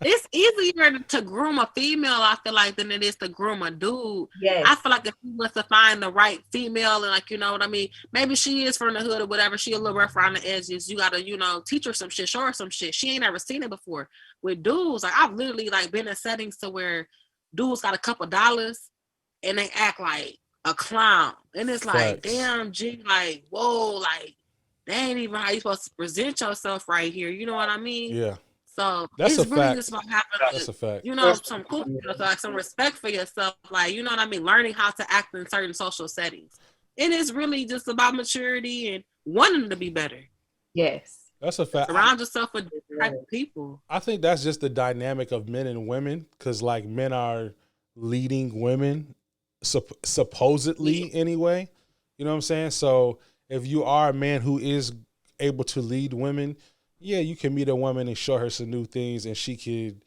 it's easier to groom a female, I feel like, than it is to groom a dude. Yes. I feel like if you was to find the right female and like, you know what I mean? Maybe she is from the hood or whatever. She a little rough around the edges. You got to, teach her some shit, show her some shit. She ain't ever seen it before. With dudes, like I've literally like been in settings to where dudes got a couple dollars and they act like a clown. And it's like, damn, G, like, whoa, like, that ain't even how you supposed to present yourself right here. You know what I mean? Yeah. So that's it's a really fact. just about having, that's a fact. some cool, like some respect for yourself. Like, you know what I mean? Learning how to act in certain social settings. And it's really just about maturity and wanting to be better. Yes. That's a fact. Surround yourself with different type of people. I think that's just the dynamic of men and women because, like, men are leading women, supposedly anyway. You know what I'm saying? So if you are a man who is able to lead women, yeah, you can meet a woman and show her some new things and she could,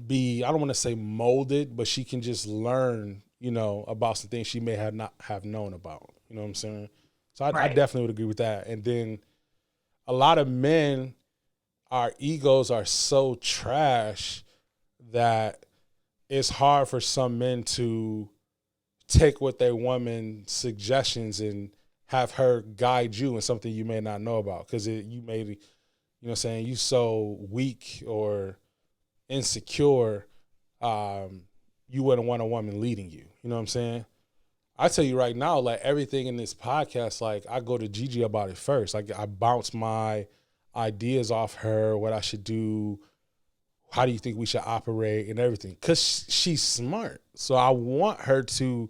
be, I don't want to say molded, but she can just learn, about some things she may have not have known about. You know what I'm saying? So I definitely would agree with that. And then a lot of men, our egos are so trash that it's hard for some men to take what their woman's suggestions and have her guide you in something you may not know about because you may, you so weak or insecure, you wouldn't want a woman leading you. You know what I'm saying? I tell you right now, like everything in this podcast, like I go to Gigi about it first. Like I bounce my ideas off her, what I should do, how do you think we should operate and everything. Cause she's smart. So I want her to,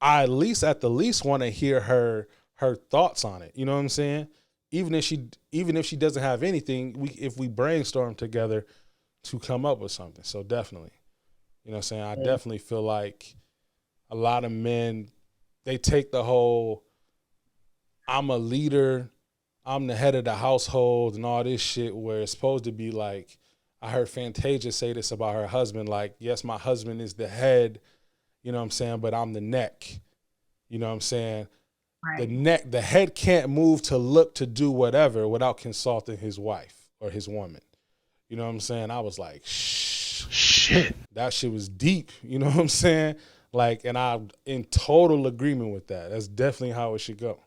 I at the least want to hear her thoughts on it. You know what I'm saying? Even if she doesn't have anything, if we brainstorm together to come up with something. So definitely, you know what I'm saying? I definitely feel like a lot of men, they take the whole, I'm a leader, I'm the head of the household and all this shit, where it's supposed to be like, I heard Fantasia say this about her husband, like, yes, my husband is the head, you know what I'm saying, but I'm the neck. You know what I'm saying? Right. The head can't move to look to do whatever without consulting his wife or his woman. You know what I'm saying? I was like, shit. That shit was deep. You know what I'm saying? Like, and I'm in total agreement with that. That's definitely how it should go.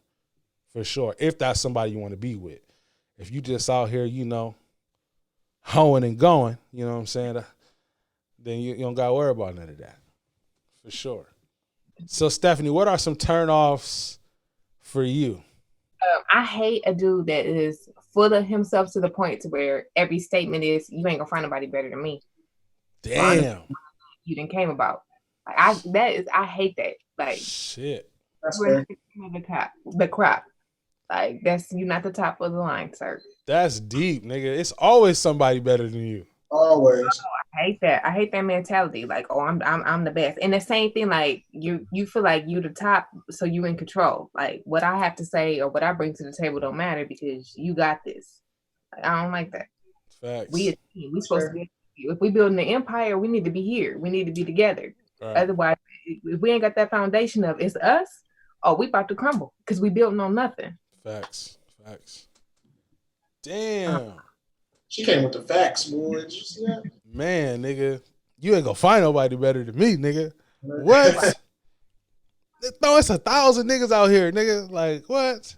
For sure. If that's somebody you want to be with. If you just out here, you know, hoeing and going, you know what I'm saying? Then you don't got to worry about none of that. For sure. So, Stephanie, what are some turnoffs for you? I hate a dude that is full of himself to the point to where every statement is, you ain't gonna find nobody better than me. Damn. You didn't came about. Like, I hate that. Like, shit. That's fair. The crop. Like, you're not the top of the line, sir. That's deep, nigga. It's always somebody better than you. Always. I hate that. I hate that mentality. Like, oh, I'm the best. And the same thing, like you feel like you the top, so you in control. Like, what I have to say or what I bring to the table don't matter because you got this. Like, I don't like that. Facts. We supposed to be. If we building an empire, we need to be here. We need to be together. Right. Otherwise, if we ain't got that foundation of it's us, oh, we about to crumble because we building on nothing. Facts. Damn. She came with the facts, boy. Did you see that? Man, nigga, you ain't gonna find nobody better than me, nigga. What? No, it's 1,000 niggas out here, nigga. Like, what?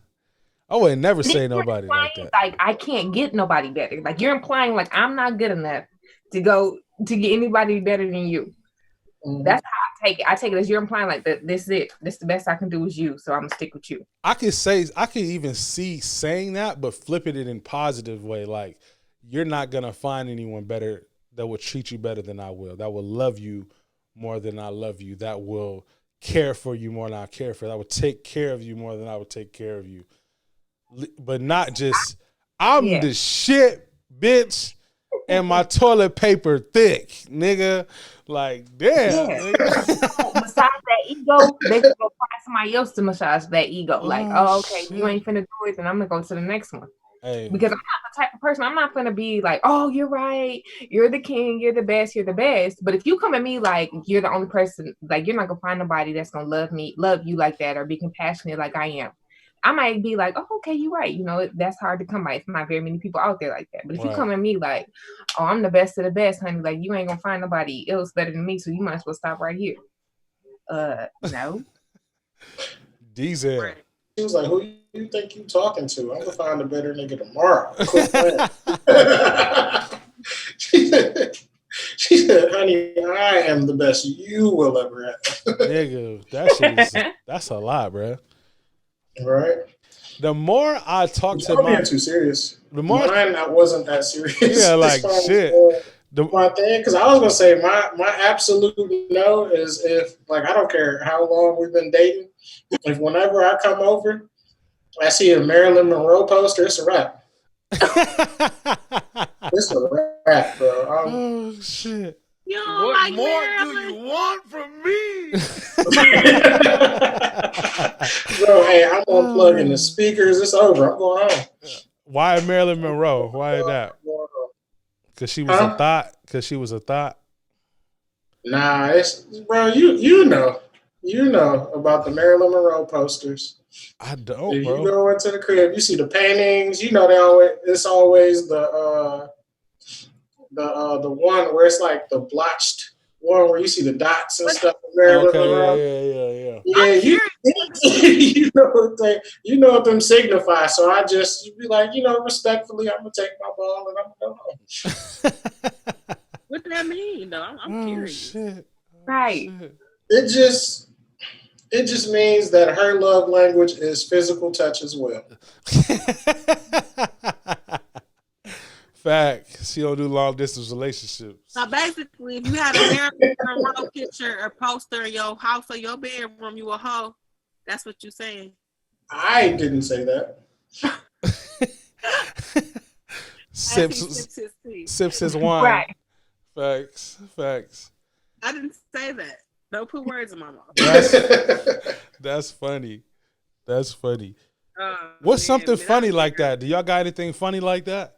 I would never say nobody like that. Like, I can't get nobody better. Like, you're implying like I'm not good enough to get anybody better than you. Mm-hmm. That's how I take it. I take it as you're implying like that. This is it. This the best I can do is you. So I'm gonna stick with you. I could even see saying that, but flipping it in positive way. Like, you're not gonna find anyone better that will treat you better than I will. That will love you more than I love you. That will care for you more than I care for you. That will take care of you more than I would take care of you. But not just I'm the shit, bitch, and my toilet paper thick, nigga. Like, damn. Yeah. Massage that ego, they can go find somebody else to massage that ego. Like, okay, shit. You ain't finna do it, then I'm gonna go to the next one. Hey. Because I'm not the type of person, I'm not gonna be like, oh, you're right, you're the king, you're the best. But if you come at me like you're the only person, like you're not gonna find nobody that's gonna love you like that or be compassionate like I am. I might be like, oh, okay, you're right. You know, that's hard to come by. It's not very many people out there like that. But if you come at me like, oh, I'm the best of the best, honey, like you ain't gonna find nobody else better than me, so you might as well stop right here. No. Diesel. She was like, who you think you talking to? I'm gonna find a better nigga tomorrow. she said, honey, I am the best you will ever have. Nigga, that's a lot, bro. Right. The more I talk to my being too serious. The more mine, I wasn't that serious. Yeah, like shit. My thing, because I was gonna say my absolute no is if like I don't care how long we've been dating. If whenever I come over, I see a Marilyn Monroe poster, it's a wrap. It's a wrap, bro. Oh shit. What more do you want from me? Bro, hey, I'm unplugging the speakers. It's over. I'm going home. Why Marilyn Monroe? Why that? Because she was a thought? Because she was a thought? Nah, it's bro, you know about the Marilyn Monroe posters. I don't, if bro. You go into the crib, you see the paintings, you know it's always the one where it's like the blotched one where you see the dots and stuff. Okay, yeah. You know what them signify. So I just be like, respectfully, I'm gonna take my ball and I'm gonna go home. What does that mean, though? I'm curious. Shit. Right. Shit. It It just means that her love language is physical touch as well. Fact. She don't do long distance relationships. So basically, if you had a Marilyn Monroe picture or poster in your house or your bedroom, you a hoe. That's what you saying. I didn't say that. Sips his wine. Right. Facts. I didn't say that. Don't put words in my mouth. That's funny. What's Man, something funny like that? Do y'all got anything funny like that?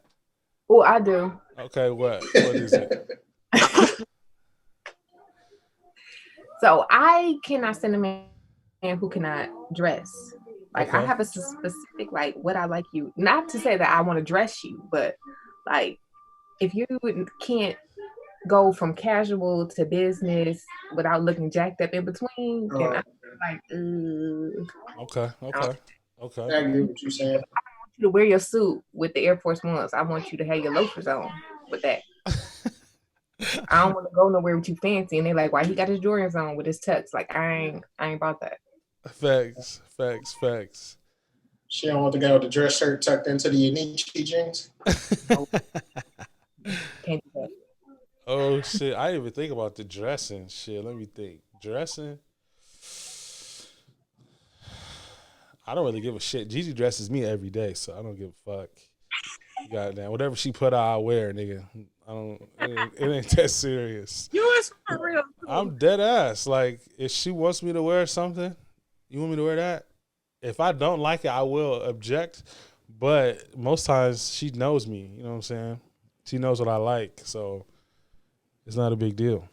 Oh, I do. Okay, what? What is it? So I cannot stand a man who cannot dress. Like I Okay. have a specific like what I like you. Not to say that I want to dress you, but like if you can't go from casual to business without looking jacked up in between, then I'm like, Okay. I get what you're saying. you to wear your suit with the Air Force Ones. I want you to have your loafers on with that. I don't want to go nowhere with you fancy. And they're like, why he got his Jordans on with his tux? Like I ain't about that. Facts. She don't want the guy with the dress shirt tucked into the Yanichi jeans. Can't do that. Oh shit! I didn't even think about the dressing. Shit, let me think. Dressing. I don't really give a shit. Gigi dresses me every day, so I don't give a fuck. Goddamn, whatever she put out, I wear, nigga. I don't. It ain't that serious. You is for real. I'm dead ass. Like, if she wants me to wear something, you want me to wear that? If I don't like it, I will object. But most times she knows me. You know what I'm saying? She knows what I like, so it's not a big deal.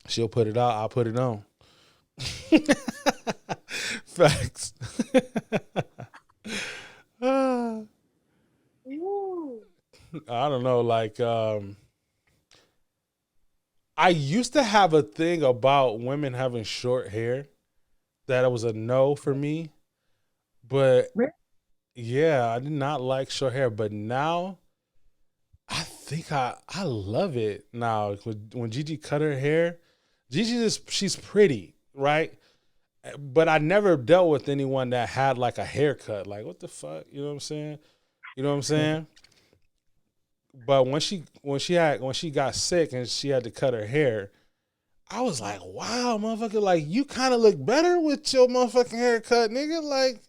She'll put it out. I'll put it on. Facts. I don't know. Like, I used to have a thing about women having short hair that it was a no for me. But yeah, I did not like short hair. But now I think I love it now. When Gigi cut her hair, she's pretty, right? But I never dealt with anyone that had like a haircut. Like, what the fuck? You know what I'm saying? But when she got sick and she had to cut her hair, I was like, wow, motherfucker, like you kind of look better with your motherfucking haircut, nigga. Like,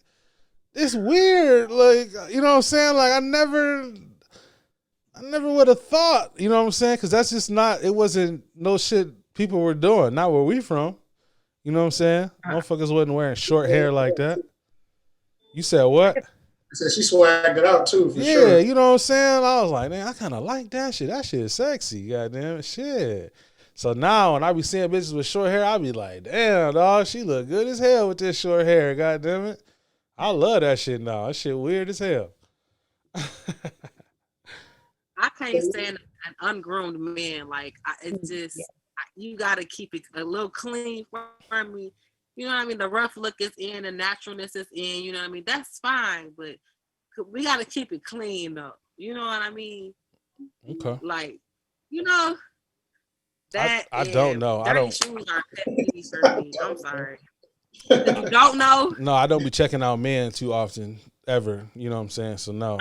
it's weird. Like, you know what I'm saying? Like, I never would have thought, you know what I'm saying? Because that's just it wasn't no shit people were doing. Not where we from. You know what I'm saying? Motherfuckers wasn't wearing short hair like that. You said what? I said she swagged it out too, for sure. Yeah, you know what I'm saying? I was like, man, I kind of like that shit. That shit is sexy, goddamn it, shit. So now when I be seeing bitches with short hair, I be like, damn, dog, she look good as hell with this short hair, goddamn it. I love that shit now. That shit weird as hell. I can't stand an ungroomed man. Like, you got to keep it a little clean for me. You know what I mean? The rough look is in, the naturalness is in. You know what I mean? That's fine, but we got to keep it clean, though. You know what I mean? Okay. Like, you know, that I don't know. I don't. Shoes are pet peeves for me. I'm sorry. If you don't know? No, I don't be checking out men too often, ever. You know what I'm saying? So no, All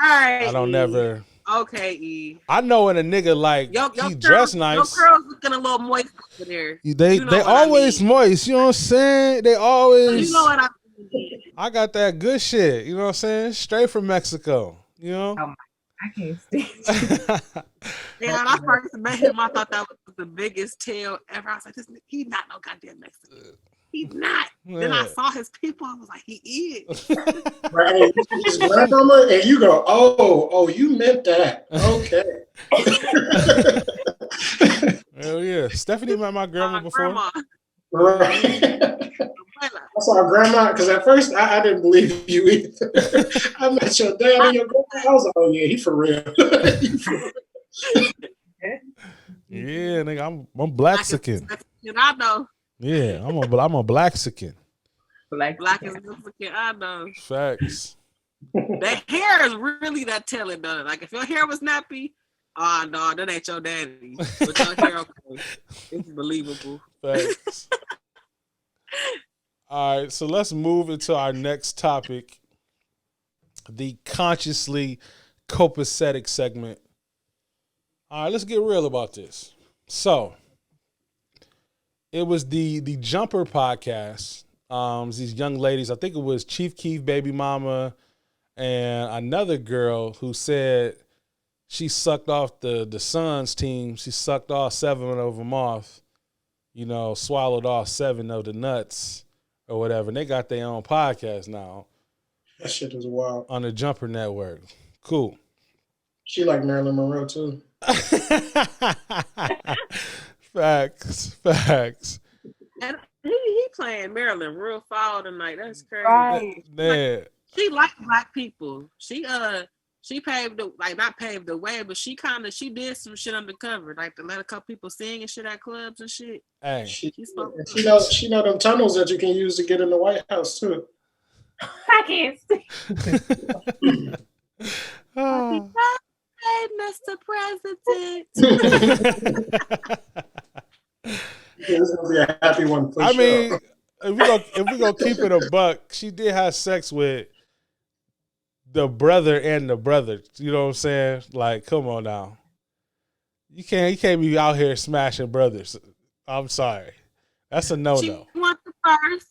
right. I don't never. Okay, E. I know when a nigga like he dressed nice. Your curls looking a little moist over there. They always moist. You know what I'm saying? They always. You know what I mean? I got that good shit. You know what I'm saying? Straight from Mexico. You know. I can't stand you. Yeah, when I first met him, I thought that was the biggest tail ever. I was like, he's not no goddamn Mexican. He's not. Yeah. Then I saw his people. I was like, he is. Right. His grandmama, and you go, oh, you meant that. Okay. Hell yeah. Stephanie met my grandma before. Right. I saw grandma, because at first I didn't believe you either. I met your dad and your grandma. I was like, oh yeah, he for real. He for real. Yeah, nigga, I'm Black-sican. I know. Yeah, I'm a Black-sican. Black is Mexican. I know. Facts. That hair is really that telling, though. Like, if your hair was nappy, oh no, that ain't your daddy. But your hair, okay, it's believable. Facts. All right, so let's move into our next topic, the consciously copacetic segment. All right, let's get real about this. So, it was the Jumper podcast. These young ladies, I think it was Chief Keef, Baby Mama, and another girl who said she sucked off the Suns team. She sucked all 7 of them off, swallowed all 7 of the nuts or whatever. And they got their own podcast now. That shit is wild. On the Jumper Network. Cool. She like Marilyn Monroe too. Facts. And he playing Maryland real foul tonight. That's crazy. Right. Man. She liked black people. She paved not paved the way, but she did some shit undercover, like to let a couple people sing and shit at clubs and shit. Hey. She know them tunnels that you can use to get in the White House too. I can't see. Oh. Hey, Mr. President. This is gonna be a happy one. For I sure. mean, if we gonna keep it a buck, she did have sex with the brother and the brother. You know what I'm saying? Like, come on now. You can't be out here smashing brothers. I'm sorry. That's a no-no. She wants the first.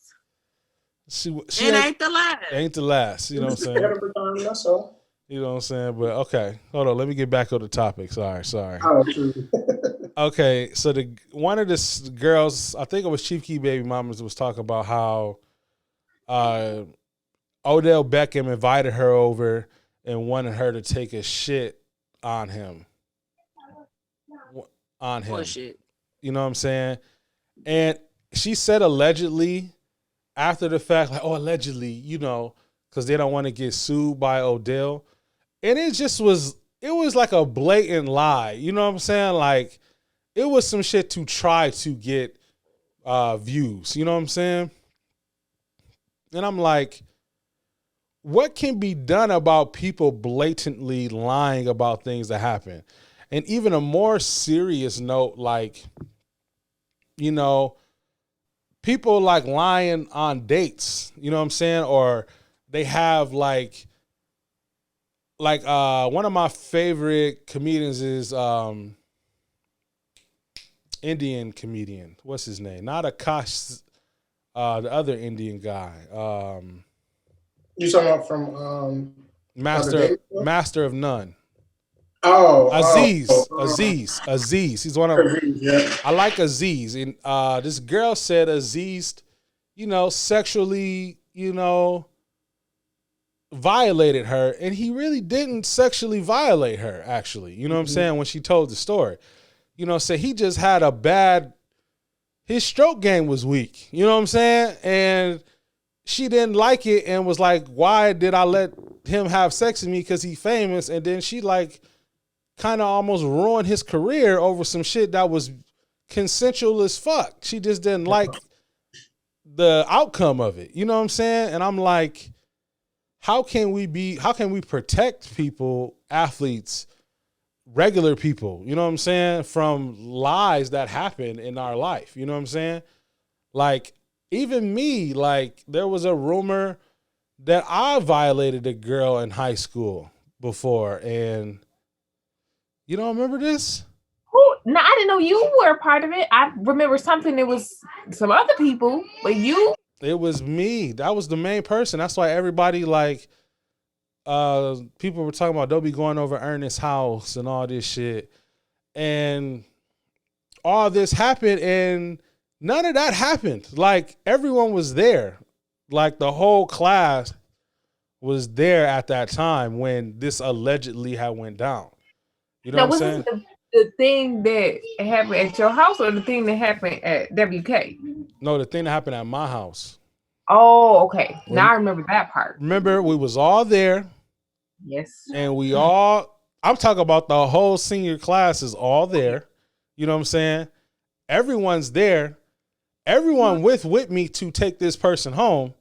She It ain't the last. Ain't the last. You know what I'm saying? That's all. You know what I'm saying? But okay, hold on. Let me get back on the topic. Sorry. Oh, true. Okay, so one of the girls, I think it was Chief Keef Baby Mamas, was talking about how Odell Beckham invited her over and wanted her to take a shit on him. Bullshit. You know what I'm saying? And she said allegedly after the fact, like, oh, allegedly, because they don't want to get sued by Odell. And it was like a blatant lie. You know what I'm saying? Like, it was some shit to try to get views. You know what I'm saying? And I'm like, what can be done about people blatantly lying about things that happen? And even a more serious note, like, people like lying on dates, you know what I'm saying? Or they have like one of my favorite comedians is Indian comedian. What's his name? Not Akash, the other Indian guy. You talking about from Master of None. Oh, Aziz. He's one of them. Yeah. I like Aziz. And this girl said Aziz, sexually, violated her. And he really didn't sexually violate her, actually. You know what I'm saying? When she told the story. Said he just had his stroke game was weak. You know what I'm saying? And she didn't like it and was like, why did I let him have sex with me? Because he's famous. And then she kind of almost ruined his career over some shit that was consensual as fuck. She just didn't like the outcome of it. You know what I'm saying? And I'm like, how can we protect people, athletes, regular people, you know what I'm saying, from lies that happen in our life? You know what I'm saying? Like, even me, like, there was a rumor that I violated a girl in high school before, and you don't remember this? No, I didn't know you were a part of it. I remember something. It was some other people, but you. It was me. That was the main person. That's why everybody people were talking about don't be going over Ernest's house and all this shit. And all this happened and none of that happened. Like, everyone was there. Like, the whole class was there at that time when this allegedly had went down. You know what I'm saying? The thing that happened at your house or the thing that happened at WK? No, the thing that happened at my house. Oh, okay. Now I remember that part. Remember, we was all there. Yes. And I'm talking about the whole senior class is all there. You know what I'm saying? Everyone's there. Everyone with me to take this person home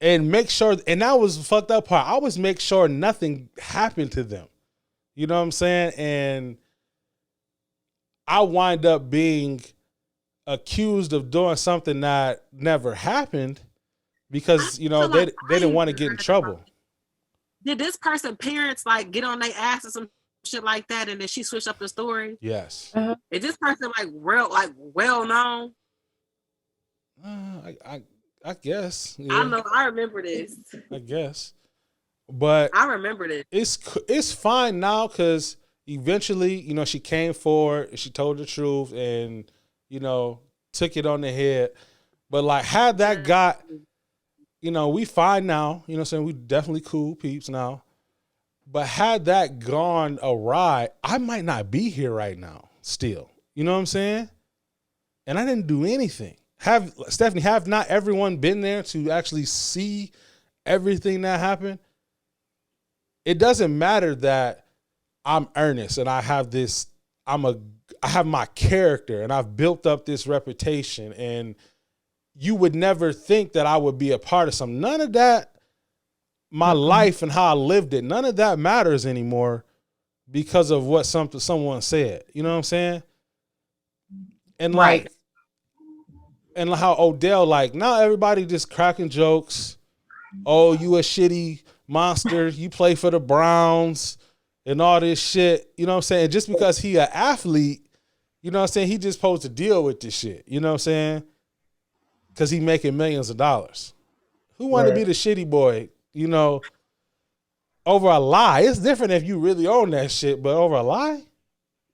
and make sure. And that was the fucked up part. I always make sure nothing happened to them. You know what I'm saying? And I wind up being accused of doing something that never happened because, you know, feel they like didn't want to I get in heard trouble. Did this person parents like get on their ass or some shit like that, and then she switched up the story? Yes. Is this person like well known? I guess. Yeah, I know. I remember this. I guess. But I remember this. it's fine now because eventually, you know, she came forward, she told the truth, and, you know, took it on the head. But like, had that got, you know, we fine now, you know what I'm saying? We definitely cool peeps now. But had that gone awry, I might not be here right now still. You know what I'm saying? And I didn't do anything. Stephanie, have not everyone been there to actually see everything that happened? It doesn't matter that I'm earnest and I have this, I have my character and I've built up this reputation, and you would never think that I would be a part of something. None of that, my life and how I lived it, none of that matters anymore because of what someone said. You know what I'm saying? And like, Right. and how Odell, like, now everybody just cracking jokes. Oh, you a shitty monster. You play for the Browns and all this shit. You know what I'm saying? Just because he an athlete, you know what I'm saying? He just supposed to deal with this shit. You know what I'm saying? Because he making millions of dollars. Who want to be the shitty boy, you know, over a lie? It's different if you really own that shit, but over a lie?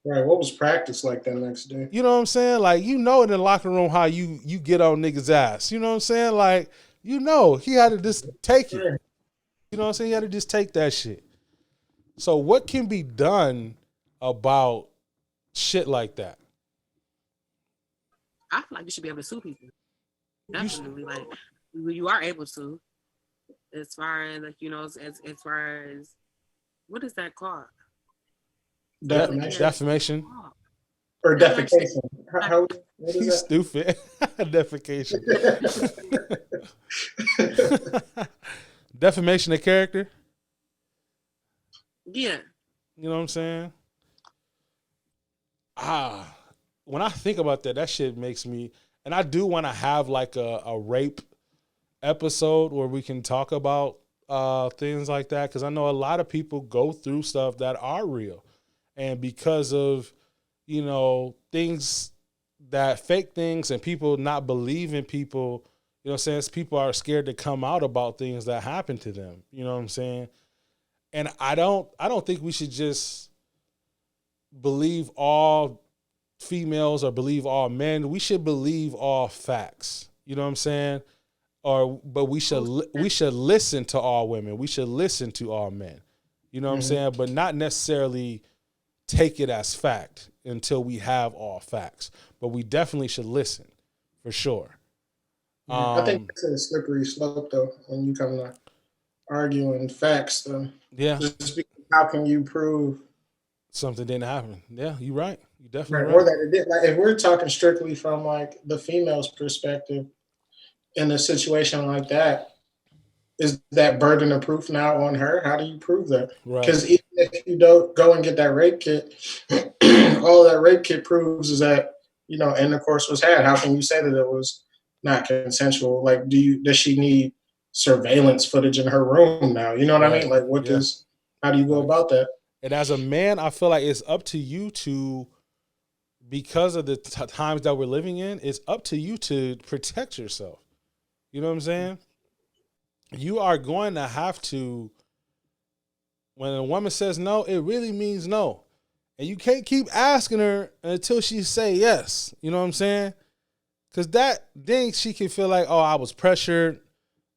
Right. What was practice like that next day? You know what I'm saying? Like, you know, in the locker room how you get on niggas' ass. You know what I'm saying? Like, you know, he had to just take it. You know what I'm saying? He had to just take that shit. So what can be done about shit like that? I feel like you should be able to sue people. Definitely, like you are able to. As far as like, you know, as far as what is that called? Defamation. Or defecation. How what is He's that? stupid. Defecation. Defamation of character. Yeah. You know what I'm saying? When I think about that, that shit makes me, and I do want to have like a rape episode where we can talk about things like that, because I know a lot of people go through stuff that are real, and because of, you know, things that fake things and people not believing people, you know what I'm saying, people are scared to come out about things that happen to them. You know what I'm saying? And I don't think we should just believe all females or believe all men. We should believe all facts. You know what I'm saying? But we should listen to all women. We should listen to all men. You know what I'm saying? But not necessarily take it as fact until we have all facts. But we definitely should listen, for sure. I think it's a slippery slope though when you come to arguing facts though. Yeah. Just because how can you prove something didn't happen? Yeah, you're right. You definitely right. Or right. that it did. Like if we're talking strictly from like the female's perspective in a situation like that, is that burden of proof now on her? How do you prove that? Right. Because even if you don't go and get that rape kit, all that rape kit proves is that, you know, intercourse was had. How can you say that it was not consensual? Like, does she need surveillance footage in her room now? You know what I mean? Like, how do you go about that? And as a man, I feel like it's up to you to, because of the times that we're living in, it's up to you to protect yourself. You know what I'm saying? You are going to have to, when a woman says no, it really means no. And you can't keep asking her until she say yes. You know what I'm saying? Because then she can feel like, oh, I was pressured,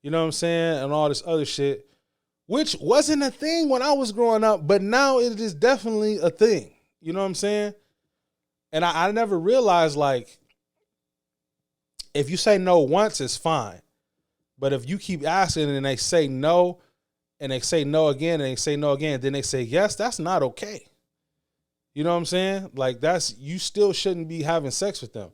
you know what I'm saying, and all this other shit, which wasn't a thing when I was growing up, but now it is definitely a thing. You know what I'm saying? And I never realized, like, if you say no once, it's fine. But if you keep asking and they say no, and they say no again, and they say no again, then they say yes, that's not okay. You know what I'm saying? Like, you still shouldn't be having sex with them.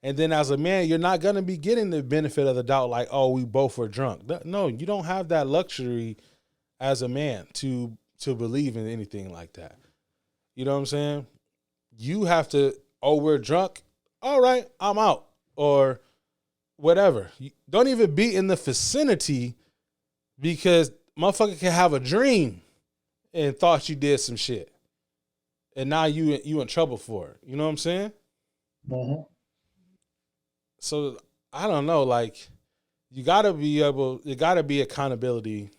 And then as a man, you're not going to be getting the benefit of the doubt, like, oh, we both were drunk. No, you don't have that luxury as a man to believe in anything like that. You know what I'm saying? You have to, oh, we're drunk. all right, I'm out or whatever. Don't even be in the vicinity because motherfucker can have a dream and thought you did some shit. And now you in trouble for it. You know what I'm saying? Mm-hmm. So I don't know, like you gotta be accountability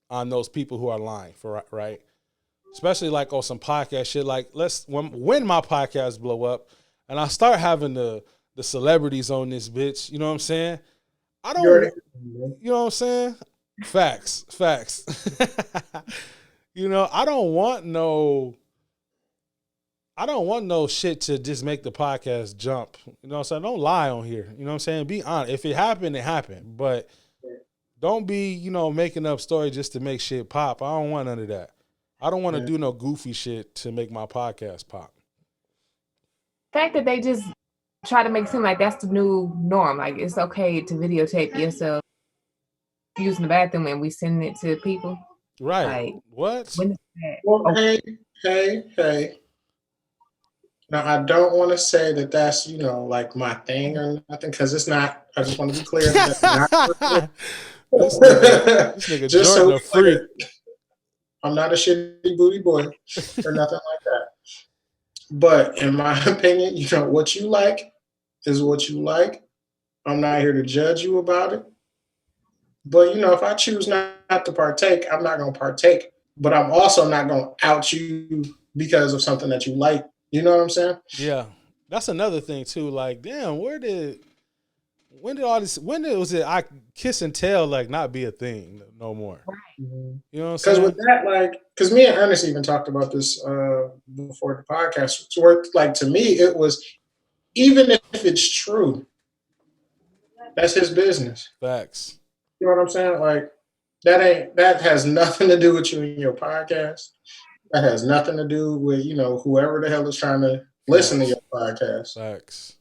on those people who are lying for right? Especially like on some podcast shit. Like when my podcast blow up and I start having the celebrities on this bitch, you know what I'm saying? I don't you know what I'm saying? Facts. You know, I don't want no shit to just make the podcast jump. You know what I'm saying? Don't lie on here. You know what I'm saying? Be honest. If it happened, it happened. But don't be, you know, making up stories just to make shit pop. I don't want none of that. I don't want to do no goofy shit to make my podcast pop. The fact that they just try to make it seem like that's the new norm. Like it's okay to videotape yourself using the bathroom and we sending it to people. Right. Like, what? Well, hey. Now, I don't want to say that that's, you know, like my thing or nothing, because it's not. I just want to be clear. That's not this nigga just Jordan a freak. I'm not a shitty booty boy or nothing like that. But in my opinion, you know, what you like is what you like. I'm not here to judge you about it. But, you know, if I choose not to partake, I'm not going to partake. But I'm also not going to out you because of something that you like. You know what I'm saying? Yeah. That's another thing, too. Like, damn, when did was it I kiss and tell like not be a thing no more? Right. You know what I'm saying? Because with that, like, because me and Ernest even talked about this before the podcast. So, like, to me, it was, even if it's true, that's his business. Facts. You know what I'm saying? Like, that has nothing to do with you and your podcast. That has nothing to do with, you know, whoever the hell is trying to listen to your podcast. Facts.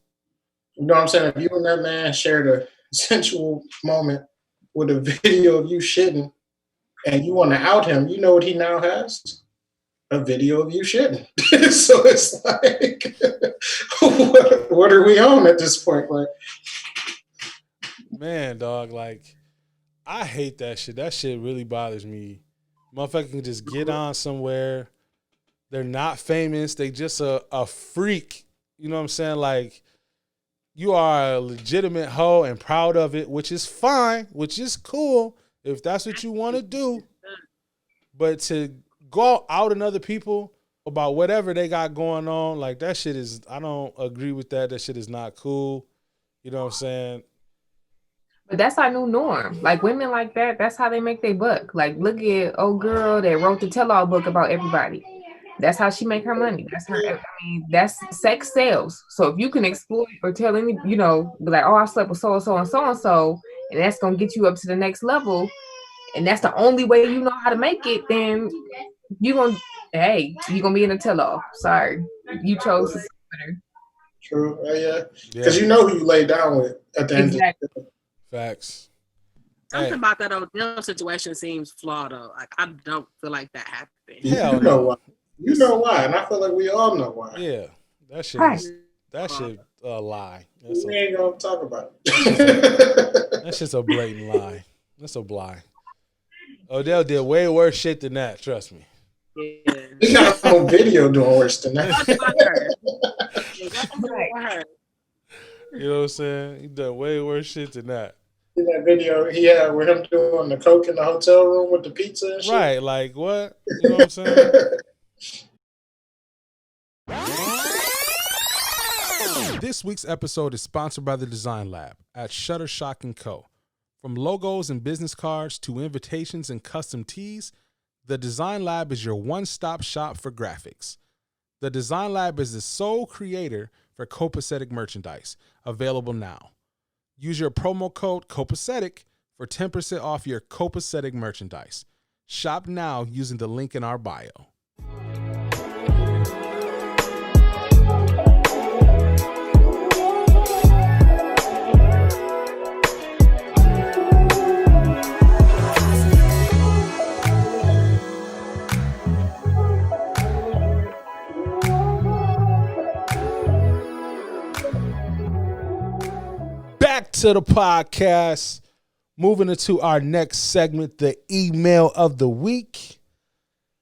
You know what I'm saying? If you and that man shared a sensual moment with a video of you shitting and you want to out him, you know what he now has? A video of you shitting. So it's like, what are we on at this point? Like, man, dog, like, I hate that shit. That shit really bothers me. Motherfucker can just get on somewhere. They're not famous. They just a freak. You know what I'm saying? Like, you are a legitimate hoe and proud of it, which is fine, which is cool if that's what you want to do. But to go out on other people about whatever they got going on, like that shit is, I don't agree with that. That shit is not cool. You know what I'm saying? But that's our new norm. Like women like that, that's how they make their buck. Like look at old girl that wrote the tell-all book about everybody. That's how she make her money. That's her. I mean, that's sex sales. So if you can exploit or tell any, you know, be like, oh, I slept with so and so and so and so, and that's gonna get you up to the next level, and that's the only way you know how to make it, then you're gonna be in a tell-all. Sorry, you chose to sleep with her. True, yeah, because you know who you lay down with at the end of the day. Facts. Something about that Odell situation seems flawed, though. Like I don't feel like that happened. Hell you know why? You know why, and I feel like we all know why. Yeah, that shit. That shit a lie. We ain't gonna talk about it. That's just a blatant lie. That's a lie. Odell did way worse shit than that. Trust me. Yeah. He got on video doing worse than that. You know what I'm saying? He done way worse shit than that. In that video he had with him doing the coke in the hotel room with the pizza and shit. Right, like what? You know what I'm saying? This week's episode is sponsored by the Design Lab at Shutterstock & Co. From logos and business cards to invitations and custom tees, the Design Lab is your one-stop shop for graphics. The Design Lab is the sole creator for copacetic merchandise, available now. Use your promo code COPACETIC for 10% off your copacetic merchandise. Shop now using the link in our bio. back to the podcast. Moving into our next segment, the email of the week.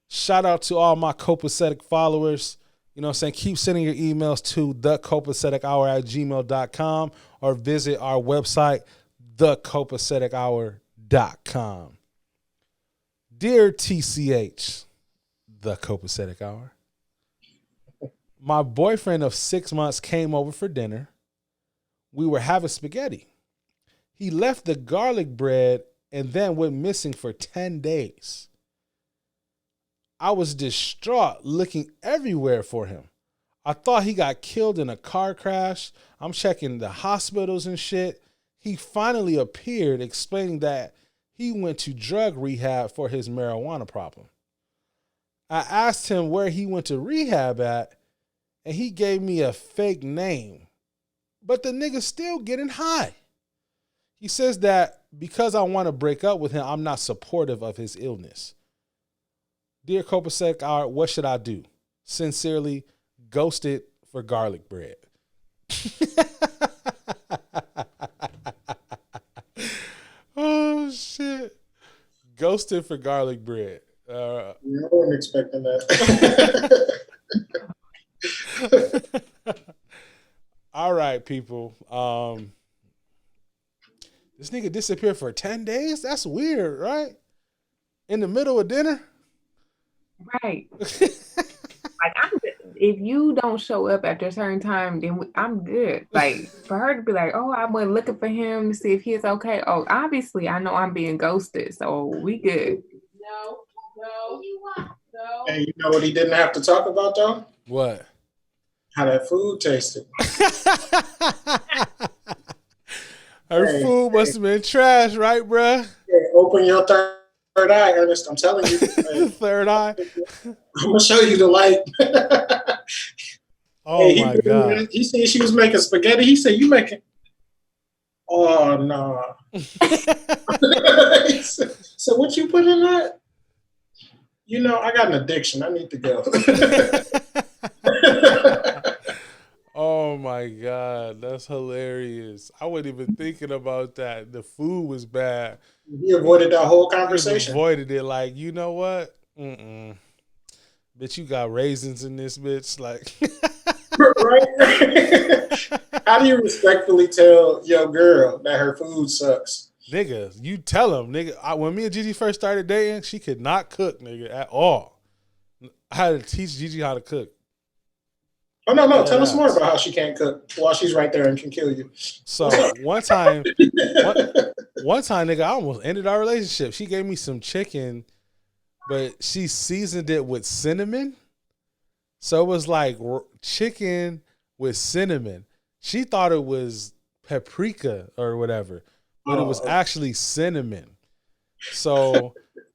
Shout out to all my copacetic followers. You know what I'm saying? Keep sending your emails to thecopacetichour@gmail.com or visit our website, thecopacetichour.com. Dear TCH, the Copacetic Hour, my boyfriend of 6 months came over for dinner. We were having spaghetti. He left the garlic bread and then went missing for 10 days. I was distraught, looking everywhere for him. I thought he got killed in a car crash. I'm checking the hospitals and shit. He finally appeared, explaining that he went to drug rehab for his marijuana problem. I asked him where he went to rehab at, and he gave me a fake name. But the nigga's still getting high. He says that because I want to break up with him, I'm not supportive of his illness. Dear Copacetic Hour, what should I do? Sincerely, Ghosted for garlic bread. Oh, shit. Ghosted for garlic bread. I wasn't expecting that. All right, people. This nigga disappeared for 10 days? That's weird, right? In the middle of dinner? Right. If you don't show up after a certain time, then I'm good. Like, for her to be like, oh, I went looking for him to see if he's okay. Oh, obviously, I know I'm being ghosted, so we good. No. And you know what he didn't have to talk about, though? What? How that food tasted. Her food must have been trash, right, bruh? Yeah, open your third eye, Ernest. I'm telling you. Third eye. I'm going to show you the light. Oh, my God. He said she was making spaghetti. He said, you making... Oh, no. So what you put in that? You know, I got an addiction. I need to go. Oh my God, that's hilarious. I wasn't even thinking about that. The food was bad. He avoided that whole He conversation. avoided it like, you know what? Bitch, you got raisins in this bitch. Like, Right? How do you respectfully tell your girl that her food sucks? nigga, you tell him, nigga. When me and Gigi first started dating, she could not cook, nigga, at all. I had to teach Gigi how to cook. Oh, no. Tell us more about how she can't cook while she's right there and can kill you. So one time, nigga, I almost ended our relationship. She gave me some chicken, but she seasoned it with cinnamon. So it was like chicken with cinnamon. She thought it was paprika or whatever, but it was actually cinnamon. So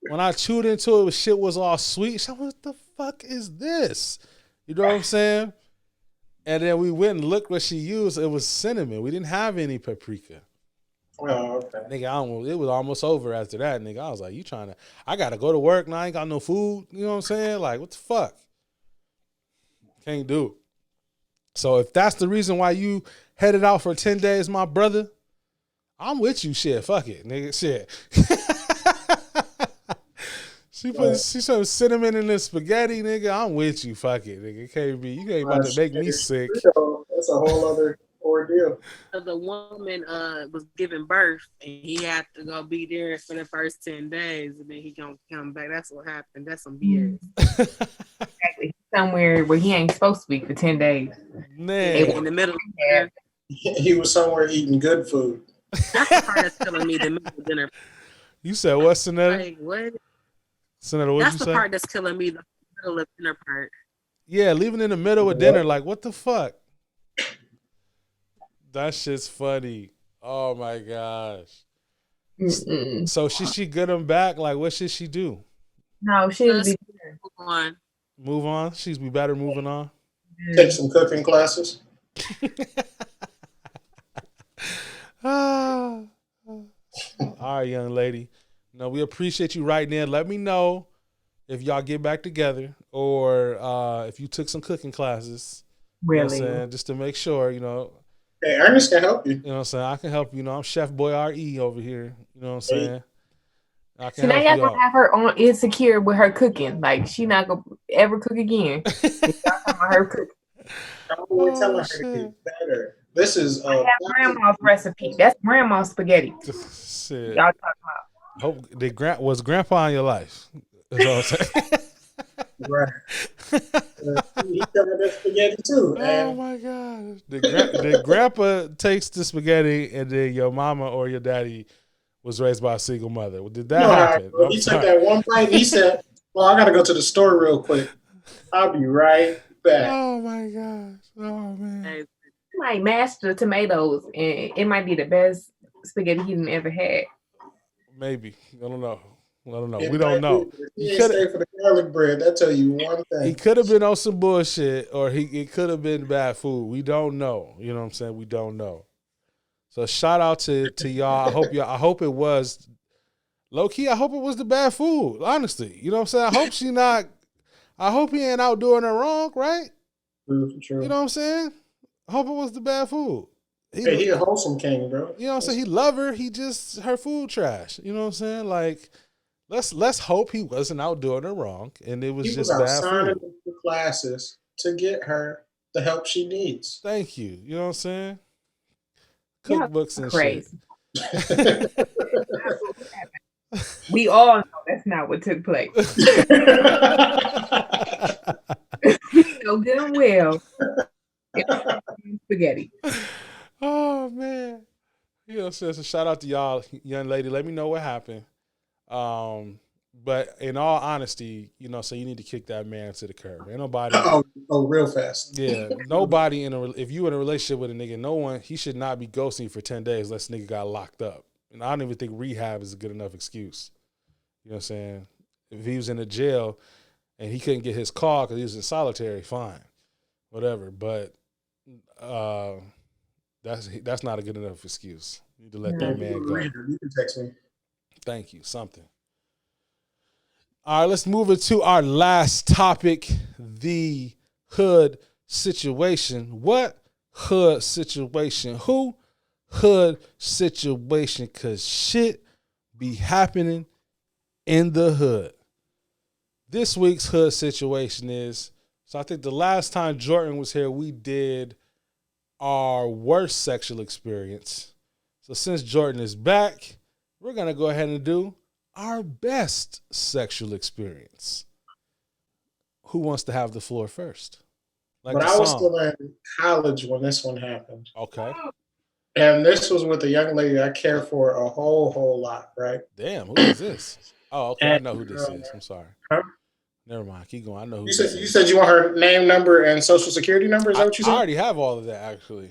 when I chewed into it, shit was all sweet. She said, what the fuck is this? You know what I'm saying? And then we went and looked what she used. It was cinnamon. We didn't have any paprika. Oh, okay. Nigga, it was almost over after that, nigga. I was like, I got to go to work now. I ain't got no food. You know what I'm saying? Like, what the fuck? Can't do it. So if that's the reason why you headed out for 10 days, my brother, I'm with you. Shit, fuck it, nigga. Shit. She some cinnamon in the spaghetti, nigga. I'm with you. Fuck it, nigga. You ain't about to make me sick. That's a whole other ordeal. The woman was giving birth, and he had to go be there for the first 10 days, and then he gonna come back. That's what happened. That's some BS. Exactly. Somewhere where he ain't supposed to be for 10 days. Man. In the middle of Yeah. He was somewhere eating good food. That's the part that's killing me. The middle of dinner. You said what, Sonetta? Like, what? Sonetta, what'd That's you the say? part that's killing me. The middle of dinner part. Yeah, leaving in the middle of dinner, like, what the fuck? That shit's funny. Oh my gosh. Mm-mm. So should she get him back? Like, what should she do? No, she would be Move on. Move on? She'd be better moving on? Take some cooking classes. All right, young lady. No, we appreciate you writing in. Let me know if y'all get back together or if you took some cooking classes. You know what I'm really. saying? Just to make sure, you know. Hey, Ernest can help you. You know what I'm saying? I can help you. You know, I'm Chef Boy RE over here. You know what I'm saying? I So can now help y'all you gonna out. have her on insecure with her cooking. Like she not gonna ever cook again. Y'all talking about her cooking. I'm always telling Oh her to shit. get better. This is I have grandma's recipe. That's grandma's spaghetti. Shit. Y'all talking Hope was grandpa in your life. That's all I'm saying. right. He covered that spaghetti too. Oh And my god! Did grandpa takes the spaghetti and then your mama or your daddy was raised by a single mother? Did you that know how happen? bro. I'm He took sorry. that one bite and he said, "Well, I gotta go to the store real quick. I'll be right back." Oh my gosh! Oh man! Hey, He might mash the tomatoes, and it might be the best spaghetti he's ever had. Maybe I don't know. I don't know. It We don't might be, know. but if He he ain't could stay for the garlic bread, that tell you one he thing. could have been on some bullshit, or it could have been bad food. We don't know. You know what I'm saying? We don't know. So shout out to y'all. I hope it was low key. I hope it was the bad food. Honestly, you know what I'm saying? I hope she not. I hope he ain't out doing her wrong, right? True, You true. know what I'm saying? I hope it was the bad food. Hey, he a wholesome king, bro. You know what I'm saying? He love her. He just her food trash. You know what I'm saying? Like let's hope he wasn't out doing her wrong and it was He was just out bad signing food. the classes to get her the help she needs. Thank you. You know what I'm saying? Y'all Cookbooks and crazy. shit. We all know that's not what took place. We know good and well. It was spaghetti. Oh man. You know, so shout out to y'all, young lady. Let me know what happened. But in all honesty, you know, so you need to kick that man to the curb. Ain't nobody. Oh, real fast. Yeah, nobody if you in a relationship with a nigga, no one he should not be ghosting you for 10 days unless nigga got locked up. And I don't even think rehab is a good enough excuse. You know what I'm saying? If he was in a jail and he couldn't get his car because he was in solitary, fine, whatever. But that's not a good enough excuse. You need to let that man go. You can text me. Thank you. Something. All right, let's move into our last topic, the hood situation. What hood situation? Who hood situation? Because shit be happening in the hood. This week's hood situation is, so I think the last time Jordan was here, we did our worst sexual experience. So since Jordan is back, we're going to go ahead and do our best sexual experience. Who wants to have the floor first? Like but the I was song. still in college when this one happened. Okay. And this was with a young lady I care for a whole lot, right? Damn, who is this? Oh, okay. I And, know who this is. I'm sorry. huh? Never mind. Keep going. I know who You this said is. you want her name, number, and social security number? Is that what you I said? already have all of that, actually.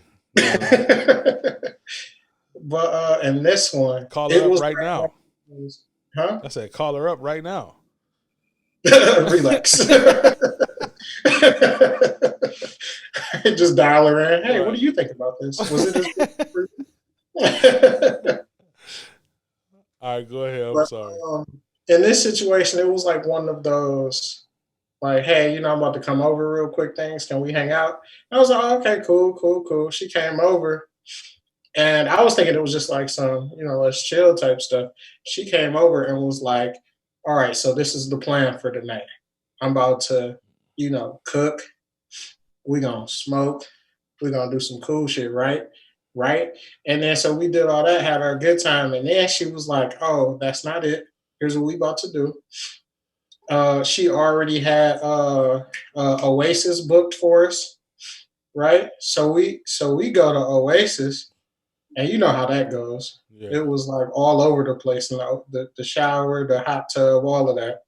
But in this one, Call her it up was right now. Huh? I said, call her up right now. Relax. Just dial her in. Hey, what do you think about this? Was it All right, go ahead. I'm But, sorry. in this situation, it was like one of those, like, hey, I'm about to come over real quick things. Can we hang out? And I was like, oh, okay, cool. She came over. And I was thinking it was just like some, let's chill type stuff. She came over and was like, all right, so this is the plan for tonight. I'm about to, cook. We're going to smoke. We're going to do some cool shit, right? Right. And then so we did all that, had our good time. And then she was like, oh, that's not it. Here's what we about to do. She already had Oasis booked for us, right? So we go to Oasis, and you know how that goes. Yeah. It was like all over the place, the shower, the hot tub, all of that.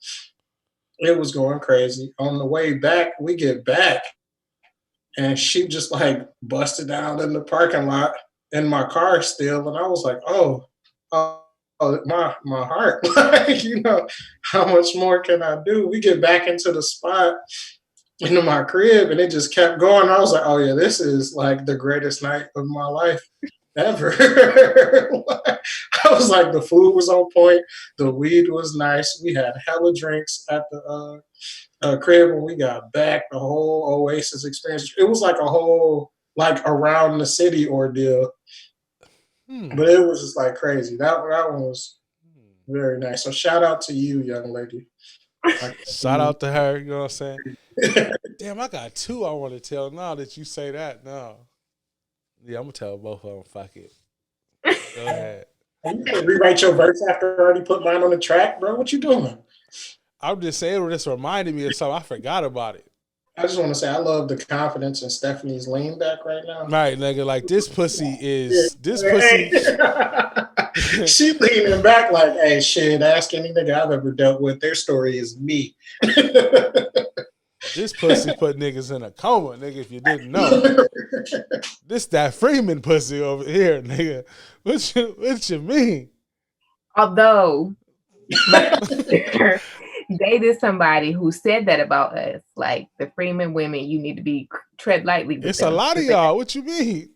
It was going crazy. On the way back, we get back, and she just like busted down in the parking lot in my car still, and I was like, oh, my heart, how much more can I do? We get back into the spot, into my crib, and it just kept going. I was like, oh yeah, this is like the greatest night of my life ever. I was like, the food was on point, the weed was nice. We had hella drinks at the crib when we got back. The whole Oasis experience. It was like a whole like around the city ordeal. But it was just like crazy. That one was very nice. So shout out to you, young lady. Shout out to her. You know what I'm saying? Damn, I got two I want to tell now that you say that. No. Yeah, I'm going to tell both of them. Fuck it. Go ahead. You can rewrite your verse after I already put mine on the track, bro. What you doing? I'm just saying, it just reminded me of something. I forgot about it. I just want to say I love the confidence in Stephanie's lean back right now. Right, nigga. Like, this pussy is... This pussy... She leaning back like, hey, shit, ask any nigga I've ever dealt with. Their story is me. This pussy put niggas in a coma, nigga, if you didn't know. This that Freeman pussy over here, nigga. What you mean? Although my sister dated somebody who said that about us, like the Freeman women, you need to be tread lightly with It's them. a lot of y'all. What you mean?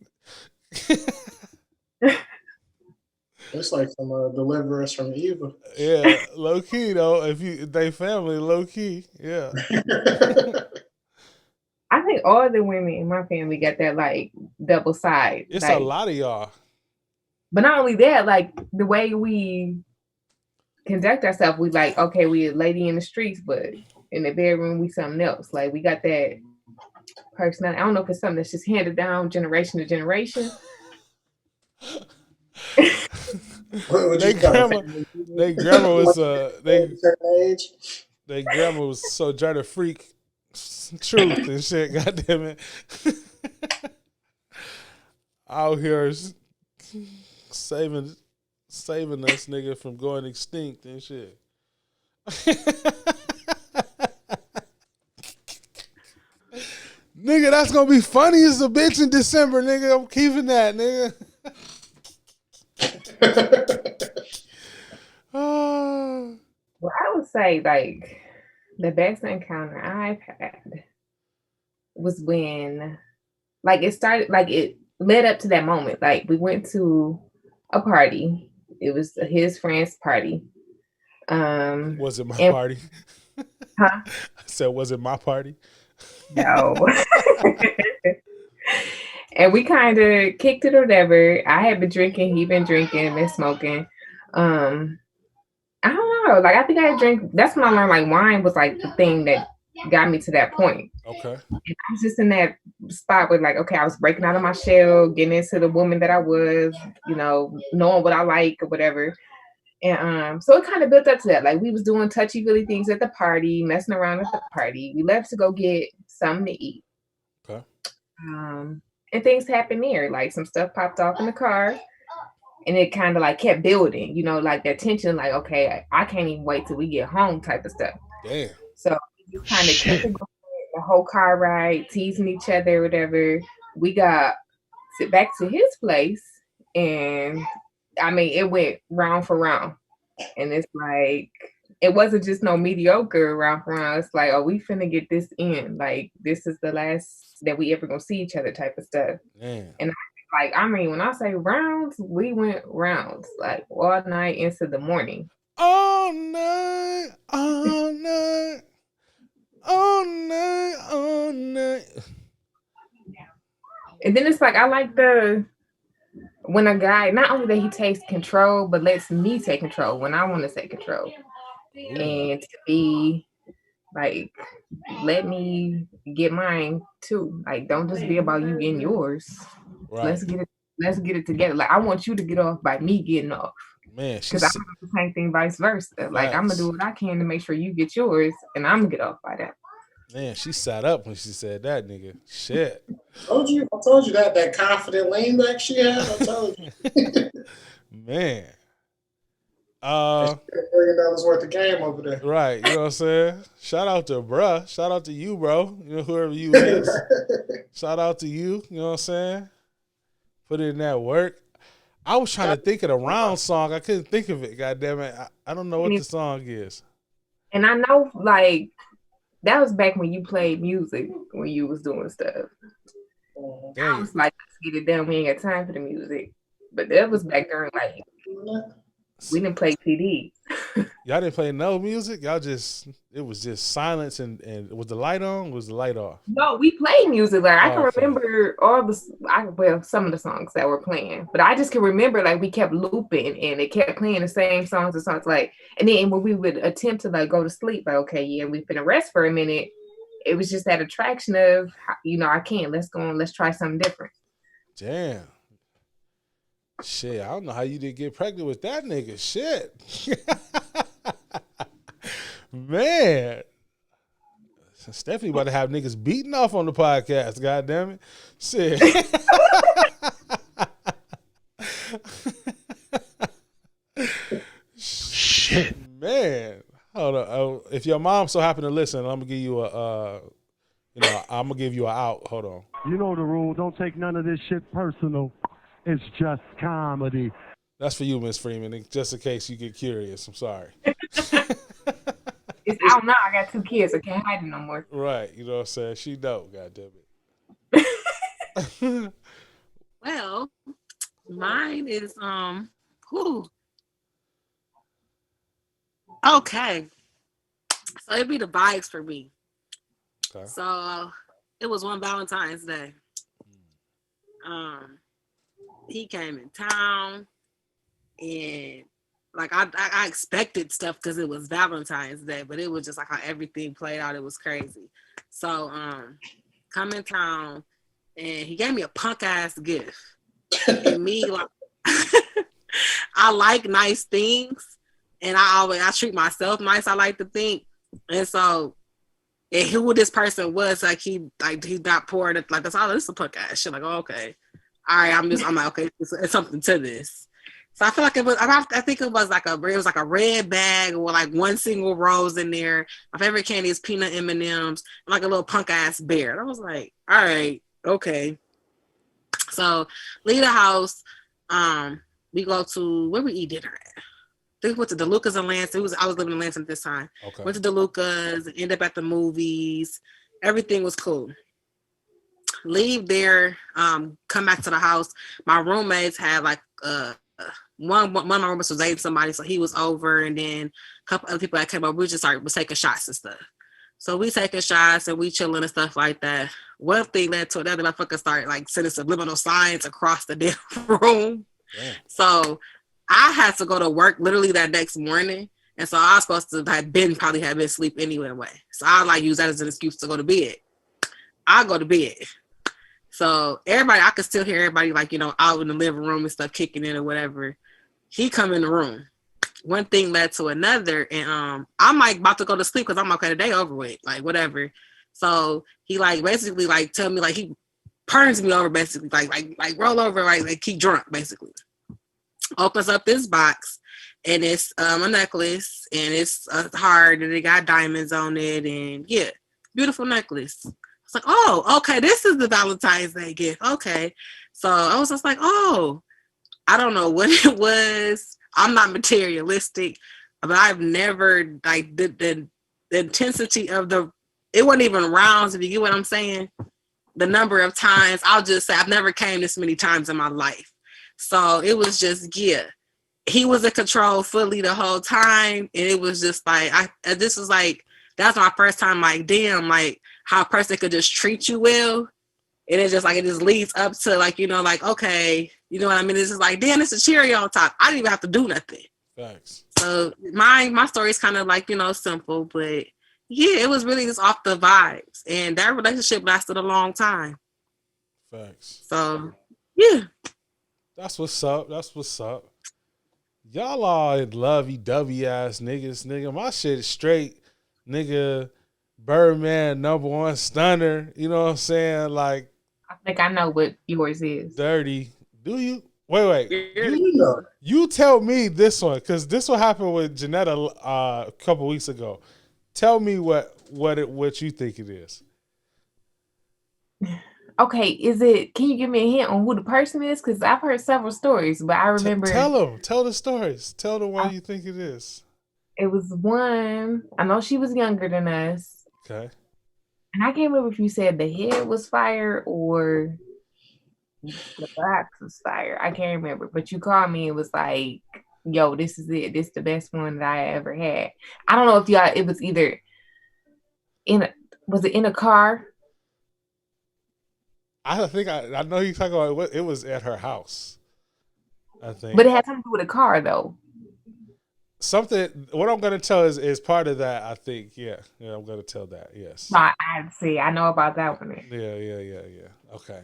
It's like some deliver us from evil. Yeah, low key though. If they family, low key, yeah. I think all the women in my family got that like double side. It's like, a lot of y'all. But not only that, like the way we conduct ourselves, we like, okay, we a lady in the streets, but in the bedroom we something else. Like we got that personality. I don't know if it's something that's just handed down generation to generation. They grandma was they grandma was so Jada freak truth and shit. Goddamn it, out here saving us, nigga, from going extinct and shit. Nigga, that's gonna be funny as a bitch in December, nigga. I'm keeping that, nigga. Well, I would say like the best encounter I've had was when like it started, like it led up to that moment. Like we went to a party. It was his friend's party. Was it my party? Huh? I said, was it my party? No. And we kind of kicked it or whatever. I had been drinking, he been drinking, been smoking. I don't know. Like I think I drank. That's when I learned like wine was like the thing that got me to that point. Okay. And I was just in that spot where like, okay, I was breaking out of my shell, getting into the woman that I was, you know, knowing what I like or whatever. And so it kind of built up to that. Like we was doing touchy-feely things at the party, messing around at the party. We left to go get something to eat. Okay. And things happened there. Like some stuff popped off in the car. And it kind of like kept building, you know, like that tension, like, okay, I can't even wait till we get home type of stuff. Damn. So we just kind of kept it going, the whole car ride, teasing each other, whatever. We got back to his place, and I mean, it went round for round. And it's like, it wasn't just no mediocre round for round. It's like, oh, we finna get this in. Like, this is the last that we ever gonna see each other type of stuff. Damn. And like, I mean, when I say rounds, we went rounds, like all night into the morning. All night, all night, all night, all night. And then it's like, I like when a guy, not only that he takes control, but lets me take control when I want to take control. And to be like, let me get mine too. Like, don't just be about you getting yours. Right. Let's get it together. Like I want you to get off by me getting off. Man, because I'm gonna do the same thing, vice versa. Like I'm gonna do what I can to make sure you get yours, and I'm gonna get off by that. Man, she sat up when she said that, nigga. Shit. I told you that confident lean back she had. I told you. Man. $1 billion worth of game over there. Right, you know what I'm saying? Shout out to bruh. Shout out to you, bro. You know, whoever you is. Shout out to you, you know what I'm saying? Put in that work. I was trying to think of the round song. I couldn't think of it. God damn it. I don't know what the song is. And I know, like, that was back when you played music, when you was doing stuff. Damn. I was like, let's get it done. We ain't got time for the music. But that was back during, like, we didn't play CDs. Y'all didn't play no music. It was just silence and was the light on? Was the light off? No, we played music. Like I Oh, can okay. remember some of the songs that were playing, but I just can remember like we kept looping and it kept playing the same songs and songs. Like, and then when we would attempt to like go to sleep, like okay, yeah, we've been rest for a minute. It was just that attraction of I can't. Let's go on. Let's try something different. Damn. Shit, I don't know how you did get pregnant with that nigga. Shit. Man. Stephanie about to have niggas beating off on the podcast, god damn it. Shit. Shit. Man. Hold on. Oh, if your mom so happen to listen, I'm gonna give you I'm gonna give you an out. Hold on. You know the rule. Don't take none of this shit personal. It's just comedy. That's for you, Miss Freeman, just in case you get curious. I'm sorry. It's out now. I got 2 kids. I can't hide it no more. Right. You know what I'm saying? She dope, goddamn it. Well, mine is whew. Okay. So it'd be the vibes for me. Okay. So it was one Valentine's Day. He came in town and like I expected stuff because it was Valentine's Day, but it was just like how everything played out. It was crazy. So come in town and he gave me a punk ass gift. And me like I like nice things and I treat myself nice, I like to think. And so and who this person was, he's not pouring it like that's all this is a punk ass shit. Like, oh, okay. All right, I'm like, okay, it's something to this. So I feel like I think it was like a red bag with like one single rose in there. My favorite candy is peanut M&Ms, and like a little punk ass bear. And I was like, all right, okay. So leave the house. We go to where we eat dinner at. I think we went to DeLuca's in Lansing. I was living in Lansing at this time. Okay. Went to DeLuca's, ended up at the movies. Everything was cool. Leave there, come back to the house. My roommates had like one of my roommates was dating somebody, so he was over, and then a couple other people that came over. We just was taking shots and stuff. So we taking shots and we chilling and stuff like that. One thing led to another. Motherfucker started like sending subliminal signs across the damn room. Damn. So I had to go to work literally that next morning. And so I was supposed to have been asleep anyway. So I like use that as an excuse to go to bed. I go to bed. So everybody, I could still hear everybody like, out in the living room and stuff kicking in or whatever. He come in the room. One thing led to another. And I'm like about to go to sleep because I'm okay, the day over with, like whatever. So he like basically like tell me like he turns me over basically, like roll over, like keep drunk basically. Opens up this box and it's a necklace and it's hard and it got diamonds on it and yeah, beautiful necklace. It's like, oh, okay, this is the Valentine's Day gift. Okay. So I was just like, oh, I don't know what it was. I'm not materialistic, but I've never like the intensity of it wasn't even rounds, if you get what I'm saying. The number of times, I'll just say I've never came this many times in my life. So it was just, yeah. He was in control fully the whole time. And it was just like, this was like, that's my first time like, damn, like how a person could just treat you well. And it's just like, it just leads up to like, like, okay, you know what I mean? It's just like, damn, it's a cherry on top. I didn't even have to do nothing. Thanks. So my story is kind of like, simple, but yeah, it was really just off the vibes. And that relationship lasted a long time. Thanks. So, yeah. That's what's up. That's what's up. Y'all all lovey-dovey ass niggas, nigga. My shit is straight, nigga. Birdman, #1 stunner. You know what I'm saying? Like, I think I know what yours is. dirty. Do you? Wait. You You tell me this one, because this one happened with Janetta a couple weeks ago. Tell me what you think it is. Okay, can you give me a hint on who the person is? Because I've heard several stories, but I remember. Tell them. Tell the stories. Tell the one you think it is. It was one, I know she was younger than us. Okay. And I can't remember if you said the head was fire or the box was fire. I can't remember. But you called me and was like, yo, this is it. This is the best one that I ever had. I don't know if y'all, it was either was it in a car? I think I know you talking about it was at her house. I think, But it had something to do with a car though. something. What I'm gonna tell is part of that. I think, yeah, I'm gonna tell that. Yes. I see. I know about that one. Yeah. Okay.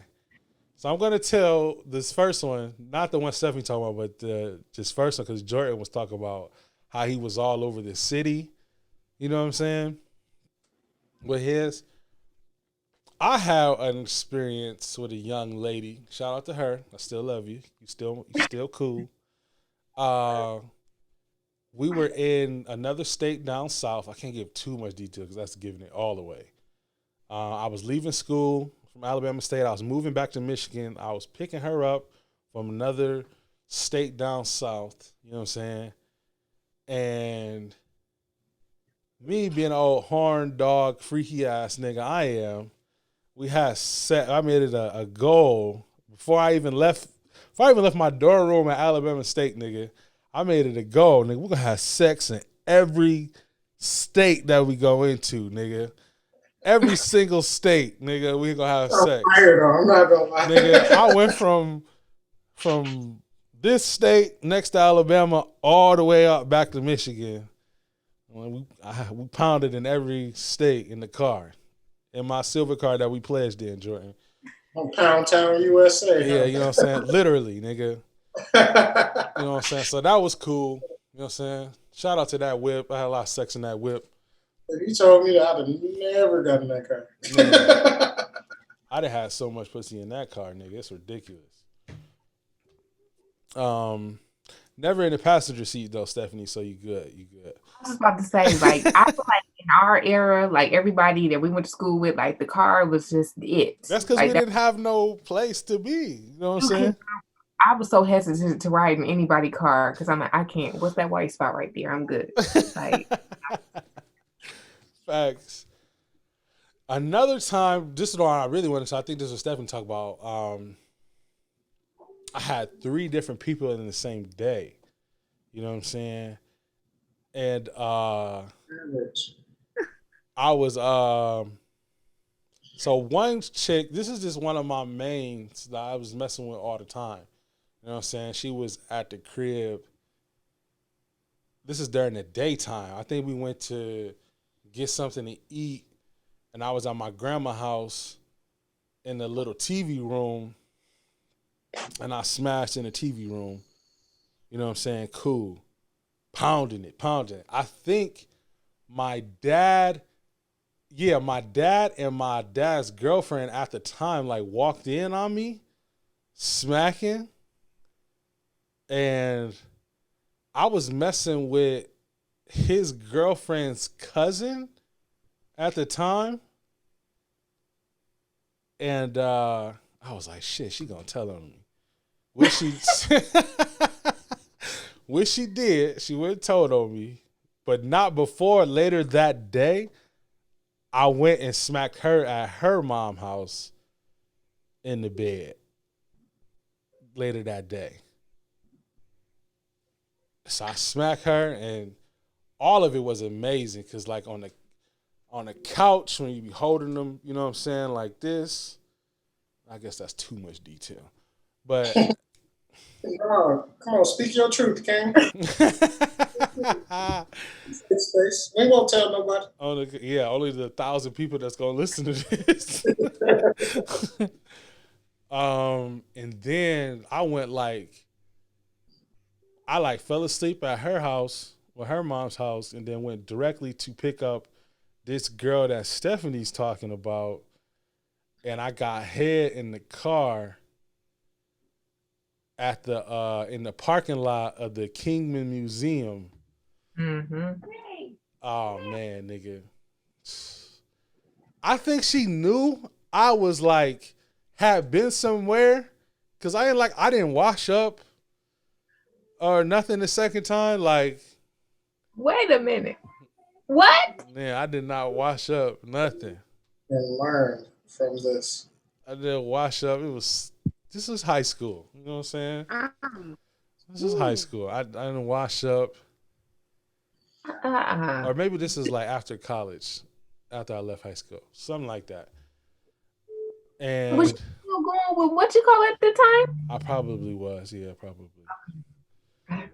So I'm gonna tell this first one, not the one Stephanie talking about, but this first one, because Jordan was talking about how he was all over the city. You know what I'm saying? With his, I have an experience with a young lady. Shout out to her. I still love you. You still cool. We were in another state down south. I can't give too much detail because that's giving it all away. I was leaving school from Alabama State. I was moving back to Michigan. I was picking her up from another state down south. You know what I'm saying? And me being an old horn dog, freaky ass nigga I am, I made it a goal before I even left my dorm room at Alabama State, nigga. I made it a goal, nigga. We're gonna have sex in every state that we go into, nigga. Every single state, nigga, we gonna have sex. I'm not gonna lie. Nigga, I went from this state next to Alabama all the way up back to Michigan. We pounded in every state in the car. In my silver car that we pledged in, Jordan. On Pound Town, USA. Yeah, you know what I'm saying? Literally, nigga. You know what I'm saying? So that was cool. You know what I'm saying? Shout out to that whip. I had a lot of sex in that whip. If you told me that, I'd have never gotten that car. I'd have had so much pussy in that car, nigga. It's ridiculous. Never in the passenger seat though, Stephanie. So you good. I was about to say, like, I feel like in our era, like everybody that we went to school with, like the car was just it. That's because like, we didn't have no place to be. You know what I'm saying? I was so hesitant to ride in anybody's car because I'm like, I can't. What's that white spot right there? I'm good. Like, facts. Another time, this is the one I really wanted to. I think this is what Stephanie talked about. I had 3 different people in the same day. You know what I'm saying? And I was so one chick, this is just one of my mains that I was messing with all the time. You know what I'm saying? She was at the crib. This is during the daytime. I think we went to get something to eat, and I was at my grandma's house in the little TV room, and I smashed in the TV room. You know what I'm saying? Cool. Pounding it. I think my dad and my dad's girlfriend at the time like walked in on me smacking, and I was messing with his girlfriend's cousin at the time, and I was like, shit, she gonna tell on me. Which she did. She went and told on me, but not before. Later that day, I went and smacked her at her mom's house in the bed. Later that day. So I smacked her, and all of it was amazing because, like, on the couch when you be holding them, you know what I'm saying, like this. I guess that's too much detail, but. No, come on, speak your truth, King. Space. We won't tell nobody. Only the 1,000 people that's gonna listen to this. And then I fell asleep at her house, or her mom's house, and then went directly to pick up this girl that Stephanie's talking about, and I got head in the car at the in the parking lot of the Kingman Museum. mm-hmm. Oh man, nigga. I think she knew I was like had been somewhere, cause I didn't wash up or nothing the second time. Like, Wait a minute. What? man, I did not wash up nothing. And learn from this. I didn't wash up. This was high school. You know what I'm saying? This is high school. I didn't wash up. Or maybe this is like after college, after I left high school. Something like that. And Was you still going with what you call it at the time? I probably was. Yeah, probably. I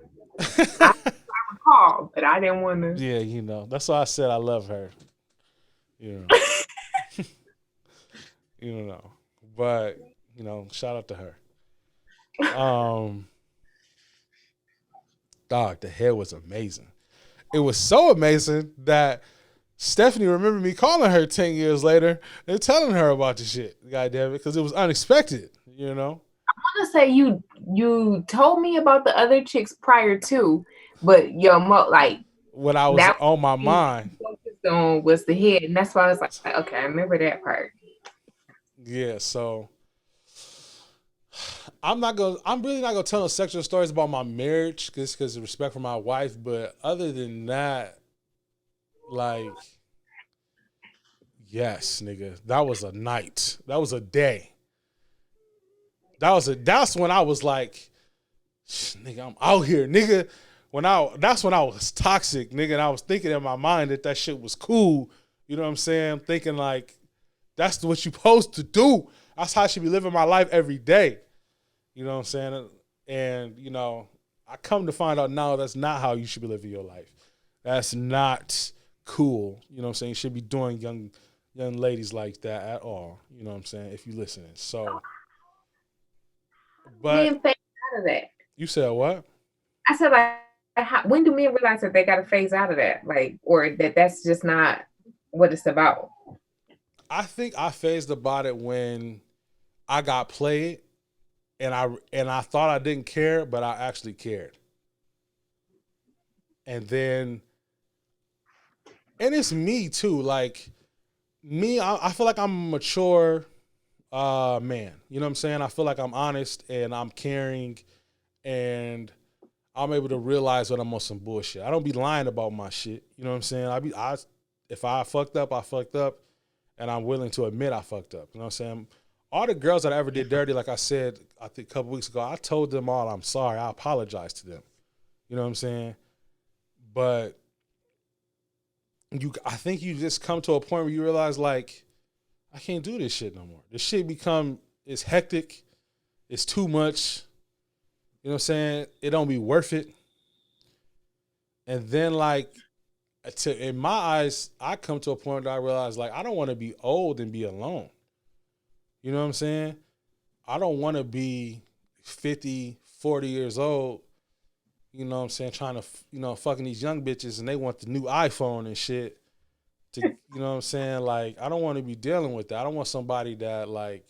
recall, but I didn't want to. Yeah, you know. That's why I said I love her. You know. You know. But, you know, shout out to her. Dog, the hair was amazing. It was so amazing that Stephanie remembered me calling her 10 years later and telling her about the shit. God damn it, because it was unexpected, you know? I want to say you told me about the other chicks prior to, but like what I was on my mind focused on was the head, and that's why I was like, okay, I remember that part. Yeah, so I'm really not gonna tell no sexual stories about my marriage just because of respect for my wife. But other than that, like, yes, nigga, that was a night. That was a day. That's when I was like, nigga, I'm out here, nigga. That's when I was toxic, nigga, and I was thinking in my mind that shit was cool. You know what I'm saying? I'm thinking like, that's what you supposed to do. That's how I should be living my life every day. You know what I'm saying? And, you know, I come to find out now that's not how you should be living your life. That's not cool. You know what I'm saying? You should be doing young ladies like that at all. You know what I'm saying? If you're listening. So, but men phase out of that. You said what? I said, like, when do men realize that they got to phase out of that? Like, or that's just not what it's about? I think I phased about it when I got played. And I thought I didn't care, but I actually cared. And then, and it's me too. Like me, I feel like I'm a mature man. You know what I'm saying? I feel like I'm honest and I'm caring, and I'm able to realize when I'm on some bullshit. I don't be lying about my shit. You know what I'm saying? If I fucked up, I fucked up, and I'm willing to admit I fucked up. You know what I'm saying? All the girls that I ever did dirty, like I said, I think a couple weeks ago, I told them all I'm sorry. I apologize to them. You know what I'm saying? But I think you just come to a point where you realize, like, I can't do this shit no more. This shit it's hectic. It's too much. You know what I'm saying? It don't be worth it. And then, like, in my eyes, I come to a point that I realize, like, I don't want to be old and be alone. You know what I'm saying? I don't want to be 50, 40 years old, you know what I'm saying, trying to, you know, fucking these young bitches and they want the new iPhone and shit. You know what I'm saying? Like, I don't want to be dealing with that. I don't want somebody that, like,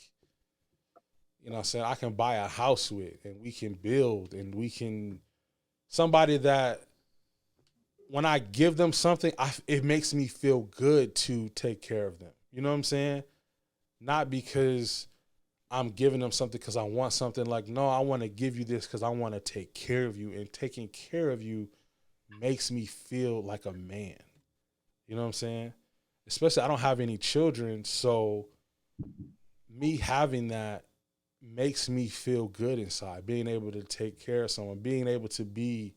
you know what I'm saying, I can buy a house with and we can build and somebody that when I give them something, it makes me feel good to take care of them. You know what I'm saying? Not because I'm giving them something because I want something. Like, no, I want to give you this because I want to take care of you. And taking care of you makes me feel like a man. You know what I'm saying? Especially I don't have any children. So me having that makes me feel good inside. Being able to take care of someone. Being able to be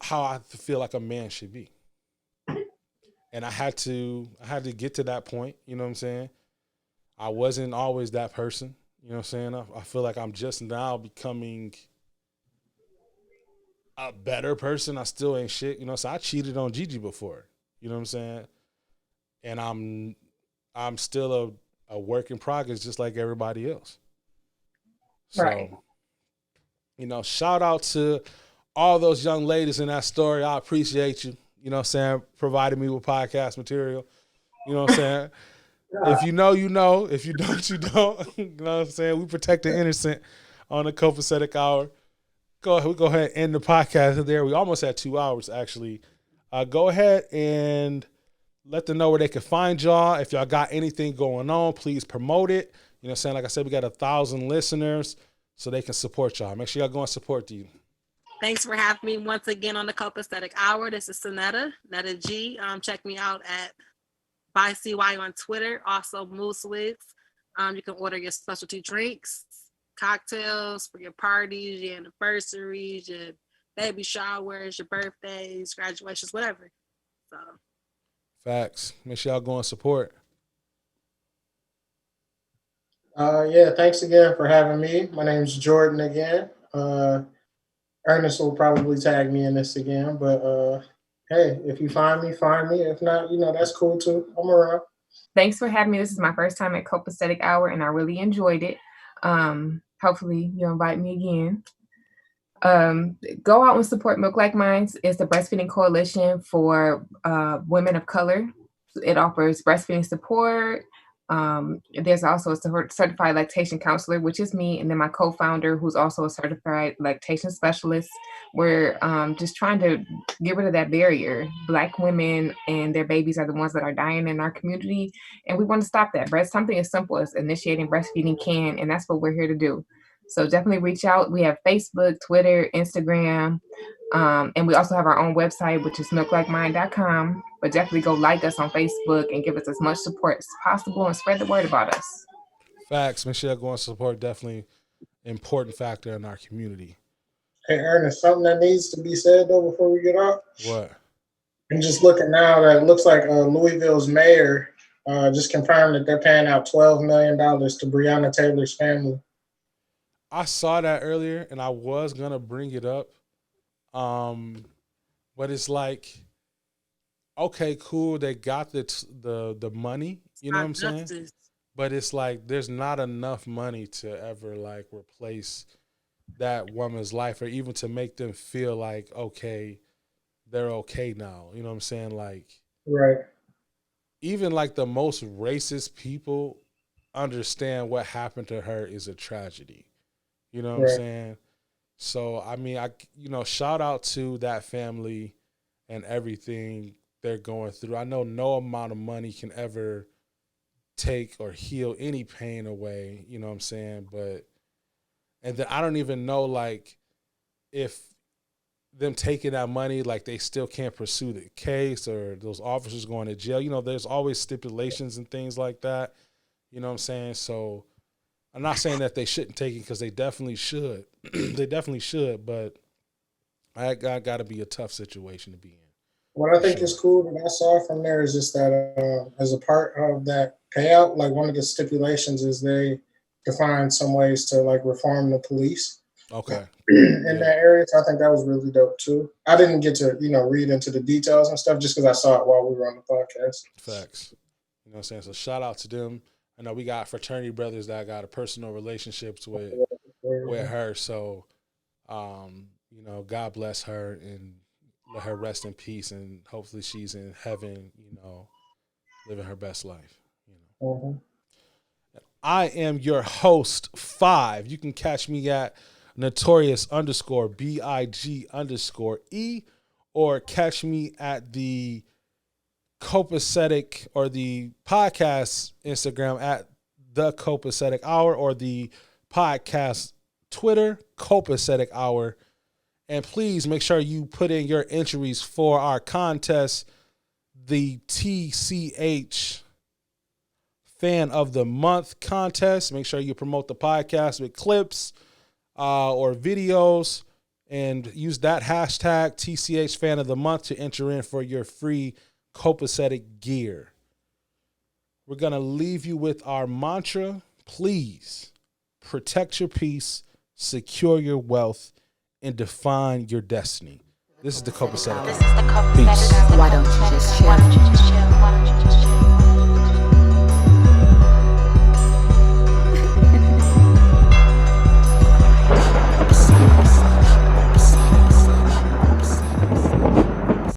how I feel like a man should be. And I had to get to that point, you know what I'm saying? I wasn't always that person, you know what I'm saying? I feel like I'm just now becoming a better person. I still ain't shit, you know, so I cheated on Gigi before, you know what I'm saying? And I'm still a work in progress just like everybody else. So, right. You know, shout out to all those young ladies in that story. I appreciate you. You know what I'm saying? Provided me with podcast material. You know what I'm saying? If you know, you know. If you don't, you don't. You know what I'm saying? We protect the innocent on the copacetic hour. We go ahead and end the podcast there. We almost had 2 hours, actually. Go ahead and let them know where they can find y'all. If y'all got anything going on, please promote it. You know what I'm saying? Like I said, we got 1,000 listeners, so they can support y'all. Make sure y'all go and support you. Thanks for having me once again on the Copacetic Hour. This is Sonetta, Netta G. Check me out at ByCY on Twitter. Also, Moose Wigs. You can order your specialty drinks cocktails for your parties, your anniversaries, your baby showers, your birthdays, graduations, whatever. So Facts. Make sure y'all go and support. Yeah, thanks again for having me. My name's Jordan again. Ernest will probably tag me in this again, but hey, if you find me, find me. If not, that's cool too. I'm around. Thanks for having me. This is my first time at Copacetic Hour, and I really enjoyed it. Hopefully you'll invite me again. Go out and support Milk Like Minds. It's the breastfeeding coalition for women of color. It offers breastfeeding support. There's also a certified lactation counselor, which is me, and then my co-founder, who's also a certified lactation specialist. We're just trying to get rid of that barrier. Black women and their babies are the ones that are dying in our community, and we want to stop that. Something as simple as initiating breastfeeding can, and that's what we're here to do. So definitely reach out. We have Facebook, Twitter, Instagram, and we also have our own website, which is milklikemind.com. But definitely go like us on Facebook and give us as much support as possible and spread the word about us. Facts. Make sure y'all go and support. Definitely important factor in our community. Hey, Ernest, something that needs to be said, though, before we get off. What? I'm just looking now that it looks like Louisville's mayor just confirmed that they're paying out $12 million to Breonna Taylor's family. I saw that earlier, and I was going to bring it up. But it's like, okay, cool. They got the money, you know what I'm saying? But it's like, there's not enough money to ever like replace that woman's life, or even to make them feel like, okay, they're okay now. You know what I'm saying? Like, right. Even like the most racist people understand what happened to her is a tragedy. You know what I'm saying? So, I mean, shout out to that family and everything they're going through. I know no amount of money can ever take or heal any pain away, you know what I'm saying? And then I don't even know, like, if them taking that money, like, they still can't pursue the case, or those officers going to jail. You know, there's always stipulations and things like that. You know what I'm saying? So I'm not saying that they shouldn't take it, because they definitely should. They definitely should, but I got to be a tough situation to be in. What I think is cool that I saw from there is just that as a part of that payout, like one of the stipulations is they define some ways to like reform the police. Okay. In that area. So I think that was really dope too. I didn't get to, read into the details and stuff just because I saw it while we were on the podcast. Facts. You know what I'm saying? So shout out to them. I know we got fraternity brothers that got a personal relationships with her. So, God bless her and let her rest in peace. And hopefully she's in heaven, living her best life. Mm-hmm. I am your host, 5. You can catch me at Notorious_BIG_E, or catch me at the Copacetic or the podcast Instagram at the Copacetic Hour, or the podcast Twitter, Copacetic Hour. And please make sure you put in your entries for our contest, the TCH Fan of the Month contest. Make sure you promote the podcast with clips or videos, and use that hashtag TCH Fan of the Month to enter in for your free Copacetic gear. We're going to leave you with our mantra. Please protect your peace, secure your wealth, and define your destiny. This is the Copacetic. Peace. Why don't you just chill?